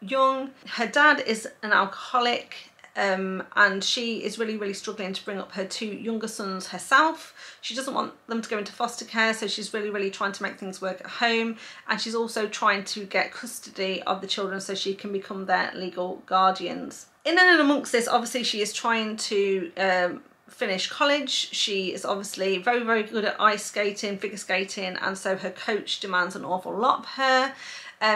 young. Her dad is an alcoholic, and she is really struggling to bring up her 2 younger sons herself. She doesn't want them to go into foster care, so she's really trying to make things work at home, and she's also trying to get custody of the children so she can become their legal guardians. In and amongst this, obviously she is trying to finish college. She is obviously very good at ice skating, figure skating, and so her coach demands an awful lot of her.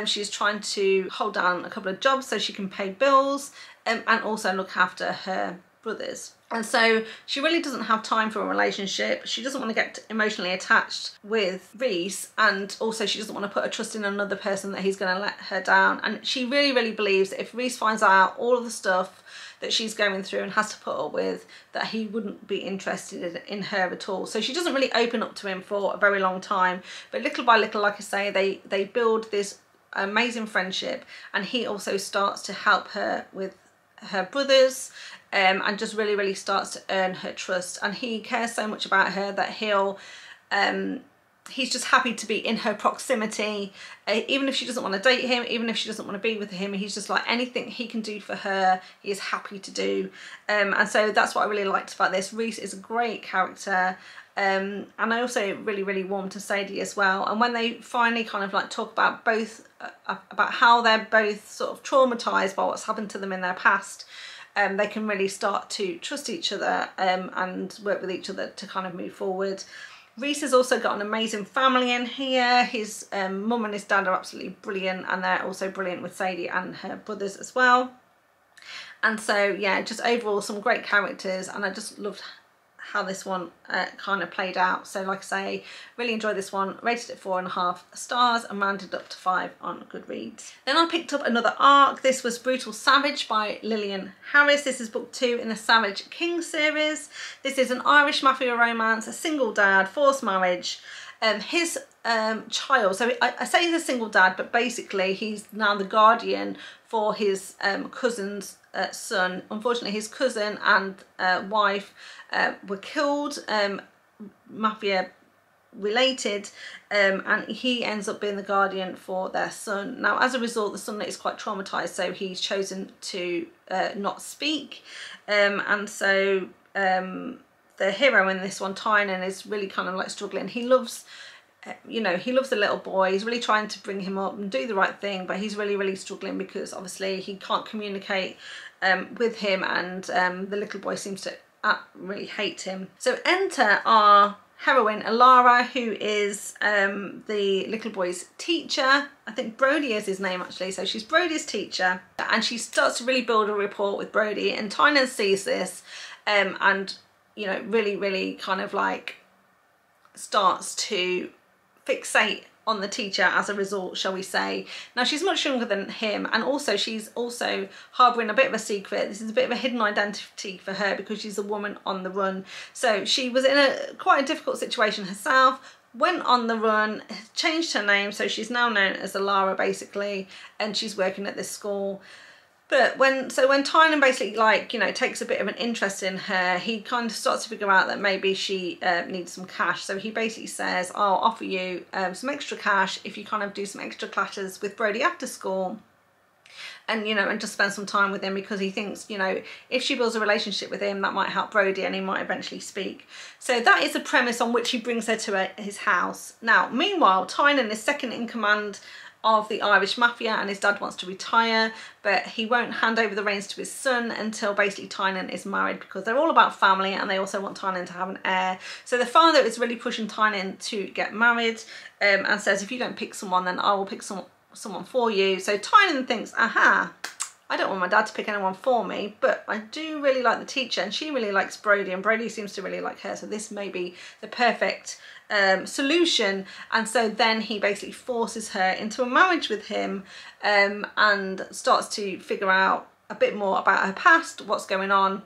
She's trying to hold down a couple of jobs so she can pay bills, and also look after her brothers. And so she really doesn't have time for a relationship. She doesn't want to get emotionally attached with Reese, and also she doesn't want to put her trust in another person that he's going to let her down. And she really believes that if Reese finds out all of the stuff that she's going through and has to put up with, that he wouldn't be interested in her at all. So she doesn't really open up to him for a very long time, but little by little, like I say, they build this amazing friendship, and he also starts to help her with her brothers, and just really starts to earn her trust. And he cares so much about her that he's just happy to be in her proximity, even if she doesn't want to date him, even if she doesn't want to be with him. He's just like, anything he can do for her he is happy to do. And so that's what I really liked about this. Reese is a great character. And I also really warmed to Sadie as well. And when they finally kind of like talk about both, about how they're both sort of traumatized by what's happened to them in their past, they can really start to trust each other, and work with each other to kind of move forward. Reese has also got an amazing family in here. His mum and his dad are absolutely brilliant, and they're also brilliant with Sadie and her brothers as well. And so yeah, just overall some great characters, and I just loved how this one kind of played out. So like I say, really enjoyed this one, rated it 4.5 stars and rounded up to 5 on Goodreads. Then I picked up another arc. This was Brutal Savage by Lilian Harris. This is book 2 in the Savage King series. This is an Irish mafia romance, a single dad, forced marriage. His child, so I say he's a single dad, but basically he's now the guardian for his cousin's son. Unfortunately, his cousin and wife were killed. Mafia related, and he ends up being the guardian for their son. Now, as a result, the son is quite traumatized, so he's chosen to not speak, and so the hero in this one, Tynan, is really kind of like struggling. He loves, you know, he loves the little boy. He's really trying to bring him up and do the right thing, but he's really struggling because obviously he can't communicate with him, and the little boy seems to really hate him. So enter our heroine, Alara, who is the little boy's teacher. I think Brody is his name, actually. So she's Brody's teacher, and she starts to really build a rapport with Brody, and Tynan sees this and, you know, really kind of like starts to fixate on the teacher as a result, shall we say. Now, she's much younger than him, and also she's also harbouring a bit of a secret. This is a bit of a hidden identity for her because she's a woman on the run. So she was in quite a difficult situation herself, went on the run, changed her name, so she's now known as Alara basically, and she's working at this school. But when Tynan basically, like, you know, takes a bit of an interest in her, he kind of starts to figure out that maybe she needs some cash. So he basically says, I'll offer you some extra cash if you kind of do some extra classes with Brody after school. And, you know, and just spend some time with him, because he thinks, you know, if she builds a relationship with him, that might help Brody and he might eventually speak. So that is the premise on which he brings her to his house. Now, meanwhile, Tynan is second in command of the Irish mafia, and his dad wants to retire, but he won't hand over the reins to his son until basically Tynan is married, because they're all about family and they also want Tynan to have an heir. So the father is really pushing Tynan to get married, and says, if you don't pick someone, then I will pick someone for you. So Tynan thinks, aha, I don't want my dad to pick anyone for me, but I do really like the teacher, and she really likes Brody, and Brody seems to really like her, so this may be the perfect solution. And so then he basically forces her into a marriage with him, and starts to figure out a bit more about her past, what's going on,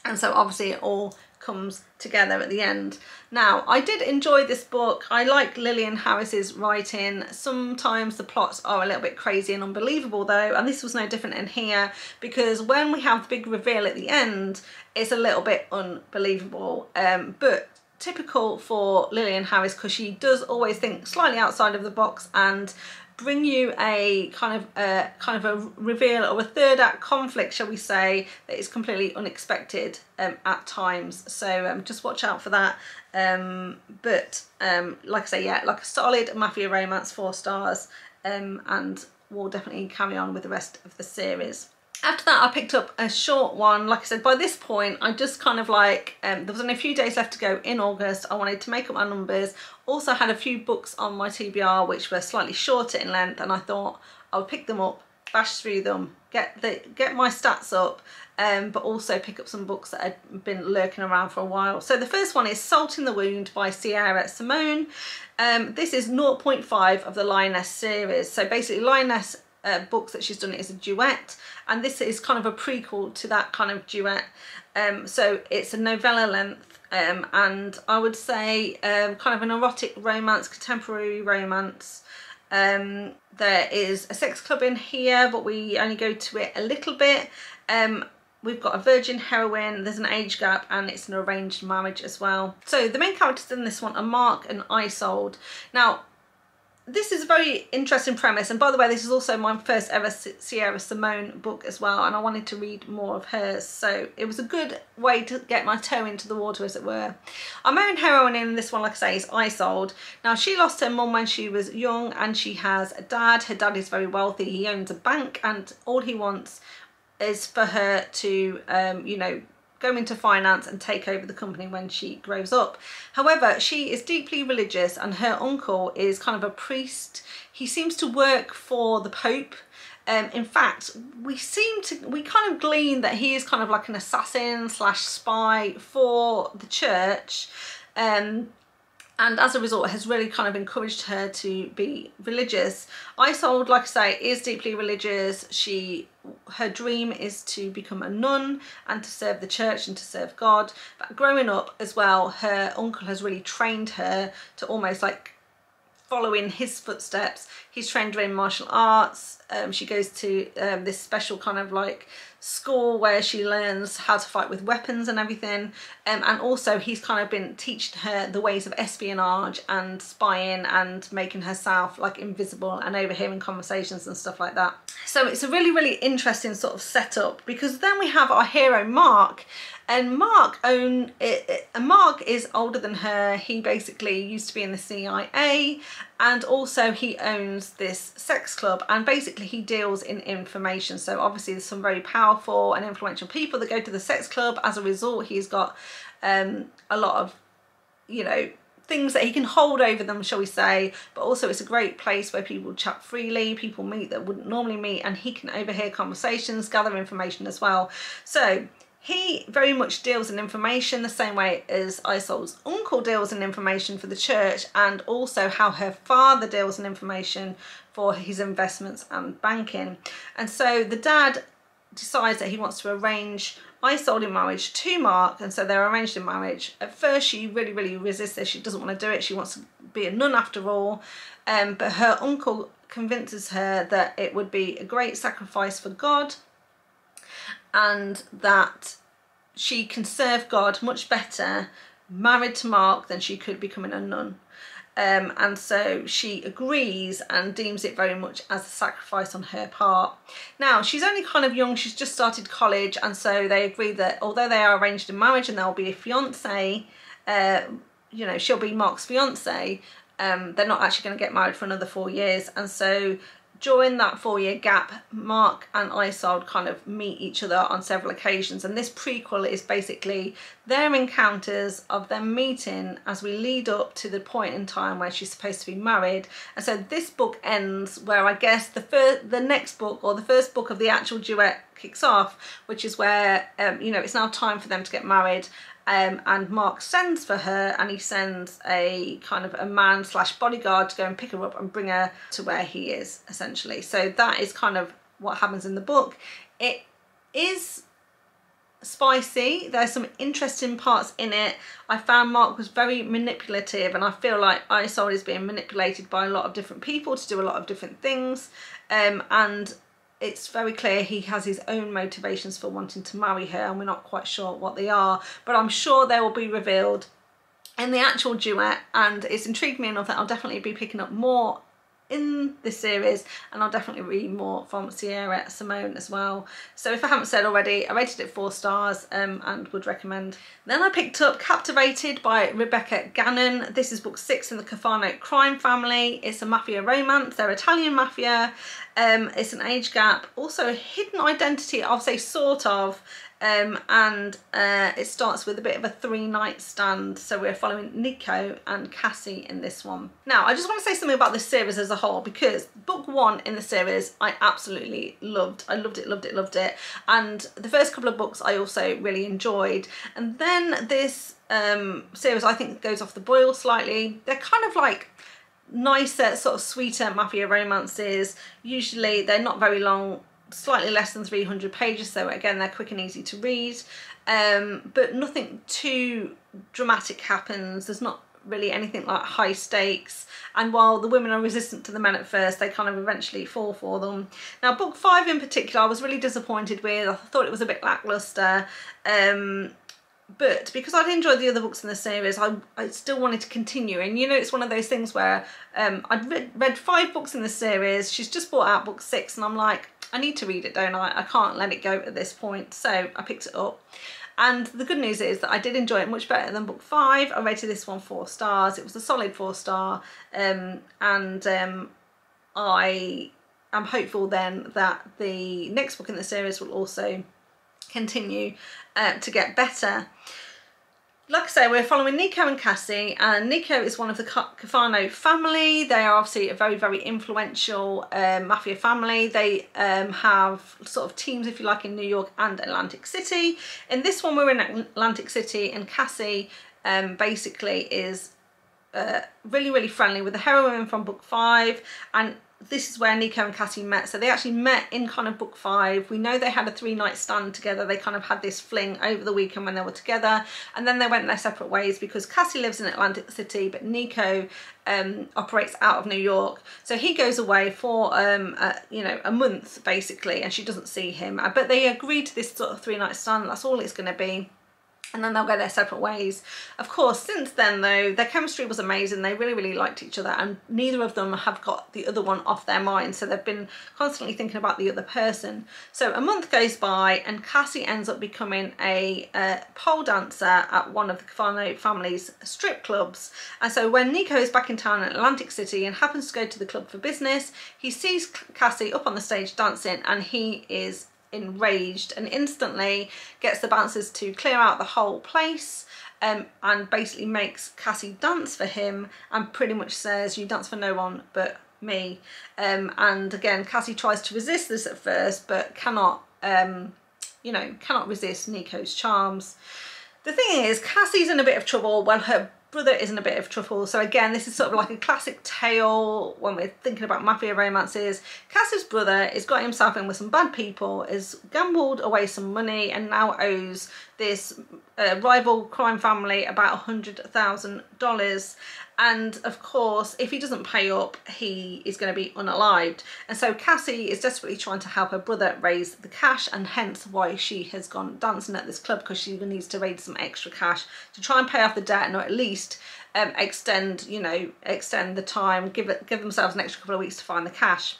and so obviously it all comes together at the end. Now, I did enjoy this book. I like Lilian Harris's writing. Sometimes the plots are a little bit crazy and unbelievable though, and this was no different in here, because when we have the big reveal at the end, it's a little bit unbelievable, but typical for Lilian Harris, because she does always think slightly outside of the box and bring you a kind of a reveal or a third act conflict, shall we say, that is completely unexpected at times. So just watch out for that. But like I say, yeah, like a solid mafia romance, 4 stars, and we'll definitely carry on with the rest of the series. After that, I picked up a short one. Like I said, by this point, I just kind of like, there was only a few days left to go in August. I wanted to make up my numbers. Also had a few books on my TBR which were slightly shorter in length, and I thought I would pick them up, bash through them, get my stats up, but also pick up some books that had been lurking around for a while. So the first one is Salt in the Wound by Simone. This is 0.5 of the Lioness series. So basically Lioness books that she's done is a duet, and this is kind of a prequel to that kind of duet. So it's a novella length, and I would say kind of an erotic romance, contemporary romance. There is a sex club in here, but we only go to it a little bit. We've got a virgin heroine, there's an age gap, and it's an arranged marriage as well. So the main characters in this one are Mark and Isolde. Now, this is a very interesting premise, and by the way, this is also my first ever Sierra Simone book as well, and I wanted to read more of hers, so it was a good way to get my toe into the water, as it were. Our main heroine in this one, like I say, is Isolde. Now, she lost her mum when she was young, and she has a dad. Her dad is very wealthy. He owns a bank, and all he wants is for her to, you know, go into finance and take over the company when she grows up. However, she is deeply religious, and her uncle is kind of a priest. He seems to work for the Pope. In fact, we kind of glean that he is kind of like an assassin / spy for the church. And as a result has really kind of encouraged her to be religious. Isolde, like I say, is deeply religious. Her dream is to become a nun and to serve the church and to serve God. But growing up as well, her uncle has really trained her to almost like following his footsteps. He's trained her in martial arts. She goes to this special kind of like school where she learns how to fight with weapons and everything, and also he's kind of been teaching her the ways of espionage and spying and making herself like invisible and overhearing conversations and stuff like that. So it's a really interesting sort of setup, because then we have our hero Mark, and Mark is older than her. He basically used to be in the CIA, and also he owns this sex club, and basically he deals in information. So obviously there's some very powerful and influential people that go to the sex club. As a result, he's got a lot of, you know, things that he can hold over them, shall we say, but also it's a great place where people chat freely, people meet that wouldn't normally meet, and he can overhear conversations, gather information as well. So he very much deals in information the same way as Isolde's uncle deals in information for the church, and also how her father deals in information for his investments and banking. And so the dad decides that he wants to arrange Isolde in marriage to Mark, and so they're arranged in marriage. At first she really resists this. She doesn't want to do it. She wants to be a nun after all, but her uncle convinces her that it would be a great sacrifice for God, and that she can serve God much better married to Mark than she could becoming a nun. And so she agrees and deems it very much as a sacrifice on her part. Now, she's only kind of young, she's just started college, and so they agree that although they are arranged in marriage and there'll be a fiance, you know, she'll be Mark's fiance, they're not actually going to get married for another 4 years. And so during that 4-year gap, Mark and Isolde kind of meet each other on several occasions, and this prequel is basically their encounters of them meeting as we lead up to the point in time where she's supposed to be married. And so this book ends where I guess the next book, or the first book of the actual duet, kicks off, which is where you know, it's now time for them to get married. And Mark sends for her, and he sends a kind of a man / bodyguard to go and pick her up and bring her to where he is, essentially. So that is kind of what happens in the book. It is spicy. There's some interesting parts in it. I found Mark was very manipulative, and I feel like Isolde is being manipulated by a lot of different people to do a lot of different things, and it's very clear he has his own motivations for wanting to marry her, and we're not quite sure what they are, but I'm sure they will be revealed in the actual duet. And it's intrigued me enough that I'll definitely be picking up more in this series, and I'll definitely read more from Sierra Simone as well. So if I haven't said already, I rated it 4 stars and would recommend. Then I picked up Captivated by Rebecca Gannon. This is book 6 in the Cafano crime family. It's a mafia romance. They're Italian mafia. It's an age gap, also a hidden identity, I'll say, sort of. And it starts with a bit of a 3-night stand. So we're following Nico and Cassie in this one. Now, I just want to say something about this series as a whole, because book 1 in the series I absolutely loved. I loved it. And the first couple of books I also really enjoyed. And then this series I think goes off the boil slightly. They're kind of like nicer, sort of sweeter mafia romances. Usually they're not very long, slightly less than 300 pages, so again they're quick and easy to read, but nothing too dramatic happens. There's not really anything like high stakes, and while the women are resistant to the men at first, they kind of eventually fall for them. Now book 5 in particular I was really disappointed with. I thought it was a bit lackluster, but because I'd enjoyed the other books in the series, I still wanted to continue. And you know, it's one of those things where I'd read 5 books in the series, she's just brought out book 6, and I'm like, I need to read it, don't I? I can't let it go at this point. So I picked it up. And the good news is that I did enjoy it much better than book 5. I rated this one 4 stars. It was a solid 4 star. I am hopeful then that the next book in the series will also continue to get better. Like I say, we're following Nico and Cassie, and Nico is one of the Cafano family. They are obviously a very influential mafia family. They have sort of teams, if you like, in New York and Atlantic City. In this one we're in Atlantic City, and Cassie basically is really friendly with the heroine from book 5, and this is where Nico and Cassie met. So they actually met in kind of book 5. We know they had a 3-night stand together. They kind of had this fling over the weekend when they were together, and then they went their separate ways because Cassie lives in Atlantic City, but Nico operates out of New York. So he goes away for you know, a month basically, and she doesn't see him. But they agreed to this sort of 3-night stand. That's all it's going to be. And then they'll go their separate ways. Of course, since then though, their chemistry was amazing. They really, really liked each other, and neither of them have got the other one off their mind. So they've been constantly thinking about the other person. So a month goes by and Cassie ends up becoming a pole dancer at one of the family's strip clubs. And so when Nico is back in town in Atlantic City and happens to go to the club for business, he sees Cassie up on the stage dancing, and he is enraged and instantly gets the bouncers to clear out the whole place, and basically makes Cassie dance for him, and pretty much says, you dance for no one but me. And again, Cassie tries to resist this at first, but cannot you know, cannot resist Nico's charms. The thing is, Cassie's in a bit of trouble while her brother is in a bit of trouble. So again, this is sort of like a classic tale when we're thinking about mafia romances. Cassie's brother has got himself in with some bad people, has gambled away some money, and now owes this rival crime family about $100,000. And of course, if he doesn't pay up, he is going to be unalived. And so Cassie is desperately trying to help her brother raise the cash, and hence why she has gone dancing at this club, because she needs to raise some extra cash to try and pay off the debt, and or at least extend, you know, extend the time, give themselves an extra couple of weeks to find the cash.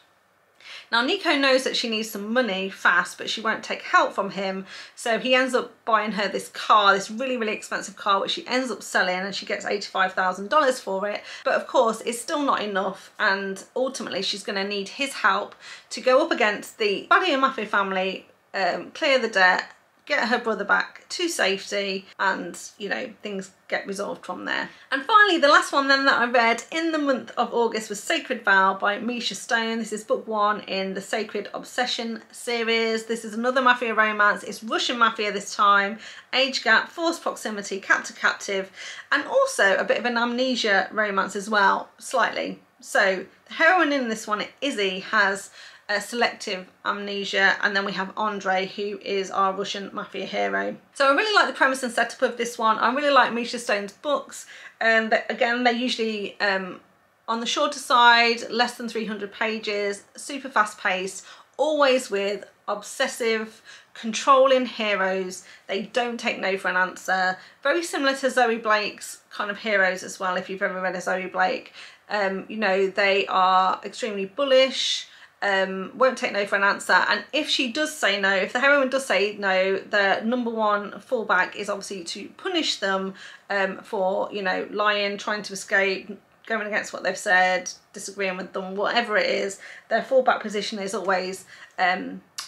Now Nico knows that she needs some money fast, but she won't take help from him, so he ends up buying her this car, this really, really expensive car, which she ends up selling, and she gets $85,000 for it. But of course it's still not enough, and ultimately she's going to need his help to go up against the Badia Mafia family, clear the debt, get her brother back to safety, and you know, things get resolved from there. And finally, the last one then that I read in the month of August was Sacred Vow by Measha Stone. This is book 1 in the Sacred Obsession series. This is another mafia romance. It's Russian mafia this time, age gap, forced proximity, captive, and also a bit of an amnesia romance as well, slightly. So the heroine in this one, Izzy, has selective amnesia, and then we have Andre, who is our Russian mafia hero. So I really like the premise and setup of this one. I really like Measha Stone's books, and again, they're usually on the shorter side, less than 300 pages, super fast paced, always with obsessive, controlling heroes. They don't take no for an answer. Very similar to Zoe Blake's kind of heroes as well, if you've ever read a Zoe Blake. You know, they are extremely bullish, won't take no for an answer, and if she does say no, if the heroine does say no, the number one fallback is obviously to punish them for, you know, lying, trying to escape, going against what they've said, disagreeing with them, whatever it is. Their fallback position is always,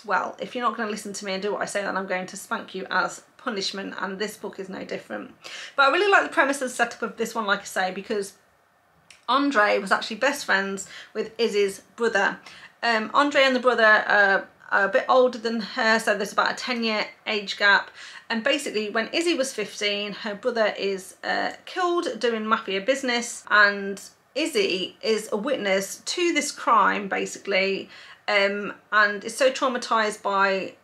well, if you're not going to listen to me and do what I say, then I'm going to spank you as punishment, and this book is no different. But I really like the premise and setup of this one, like I say, because Andre was actually best friends with Izzy's brother. Andre and the brother are a bit older than her, so there's about a 10-year age gap. And basically when Izzy was 15, her brother is killed doing mafia business, and Izzy is a witness to this crime basically, and is so traumatized by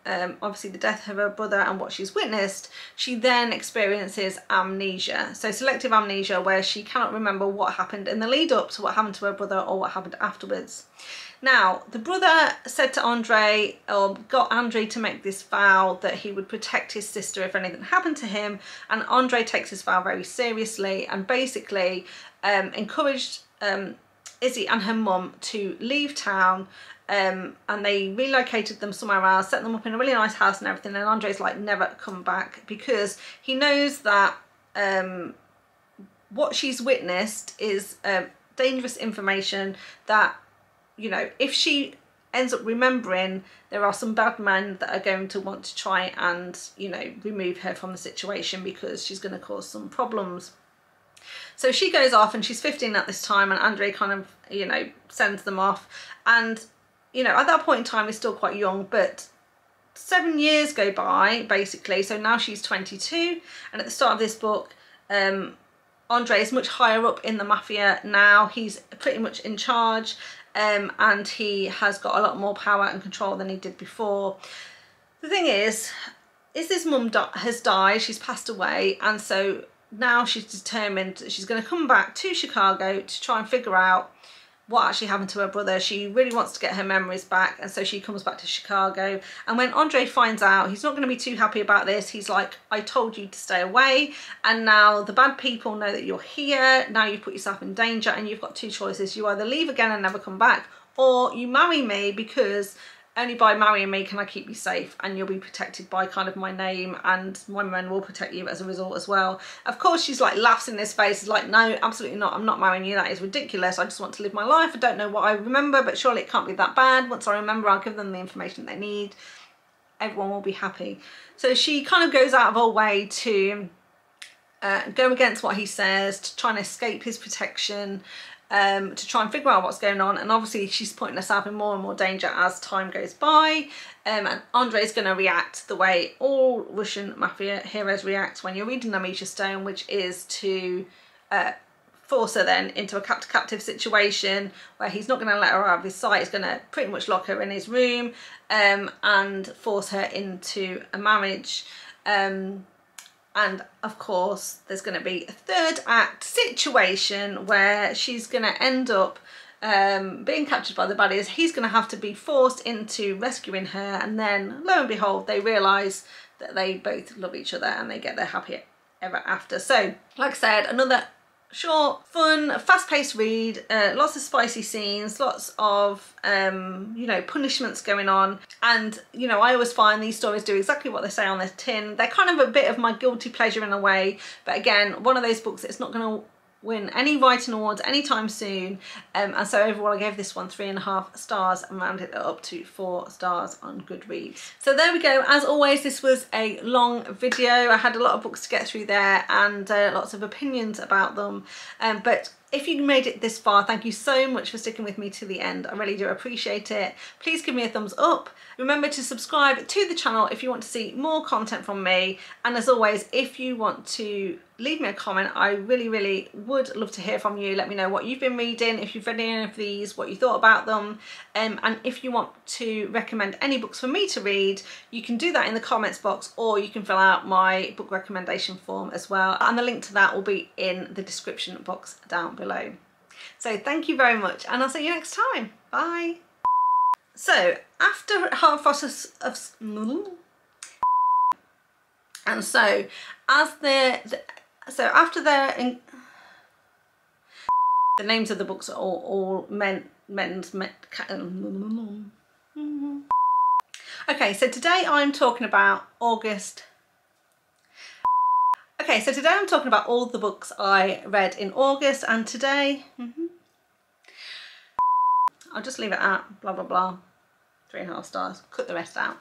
obviously the death of her brother and what she's witnessed, she then experiences amnesia. So selective amnesia, where she cannot remember what happened in the lead up to what happened to her brother or what happened afterwards. Now, the brother said to Andre, or got Andre to make this vow that he would protect his sister if anything happened to him, and Andre takes his vow very seriously, and basically encouraged Izzy and her mum to leave town, and they relocated them somewhere else, set them up in a really nice house and everything, and Andre's like, never come back, because he knows that what she's witnessed is dangerous information that, you know, if she ends up remembering, there are some bad men that are going to want to try and, you know, remove her from the situation, because she's going to cause some problems. So she goes off, and she's 15 at this time, and Andre kind of, you know, sends them off. And, you know, at that point in time, he's still quite young, but 7 years go by, basically. So now she's 22, and at the start of this book, Andre is much higher up in the mafia now. He's pretty much in charge. and he has got a lot more power and control than he did before. The thing is this mum has died, she's passed away, and so now she's determined that she's going to come back to Chicago to try and figure out what actually happened to her brother. She really wants to get her memories back, and so she comes back to Chicago. And when Andre finds out, he's not going to be too happy about this. He's like, I told you to stay away, and now the bad people know that you're here. Now you've put yourself in danger, and you've got two choices. You either leave again and never come back, or you marry me, because only by marrying me can I keep you safe, and you'll be protected by kind of my name, and my men will protect you as a result as well. Of course, she's like laughs in his face. Is like, no, absolutely not. I'm not marrying you. That is ridiculous. I just want to live my life. I don't know what I remember, but surely it can't be that bad. Once I remember, I'll give them the information they need. Everyone will be happy. So she kind of goes out of her way to go against what he says, to try and escape his protection, to try and figure out what's going on. And obviously she's putting herself in more and more danger as time goes by, and Andre's going to react the way all Russian mafia heroes react when you're reading the Measha Stone, which is to force her then into a captive situation where he's not going to let her out of his sight. He's going to pretty much lock her in his room and force her into a marriage. And of course, there's going to be a third act situation where she's going to end up being captured by the baddies. He's going to have to be forced into rescuing her, and then lo and behold, they realise that they both love each other and they get their happy ever after. So, like I said, another short, fun, fast-paced read, lots of spicy scenes, lots of you know, punishments going on. And you know, I always find these stories do exactly what they say on their tin. They're kind of a bit of my guilty pleasure in a way, but again, one of those books that's not going to win any writing awards anytime soon, and so overall I gave this one 3.5 stars and rounded it up to 4 stars on Goodreads. So there we go. As always, this was a long video. I had a lot of books to get through there, and lots of opinions about them, but if you made it this far, thank you so much for sticking with me to the end. I really do appreciate it. Please give me a thumbs up. Remember to subscribe to the channel if you want to see more content from me. And as always, if you want to leave me a comment, I really would love to hear from you. Let me know what you've been reading, if you've read any of these, what you thought about them. And if you want to recommend any books for me to read, you can do that in the comments box, or you can fill out my book recommendation form as well. And the link to that will be in the description box down below. So thank you very much, and I'll see you next time. Bye. So after the names of the books are all okay, so today I'm talking about August. Okay, so today I'm talking about all the books I read in August, and today I'll just leave it at blah blah blah, 3.5 stars, cut the rest out.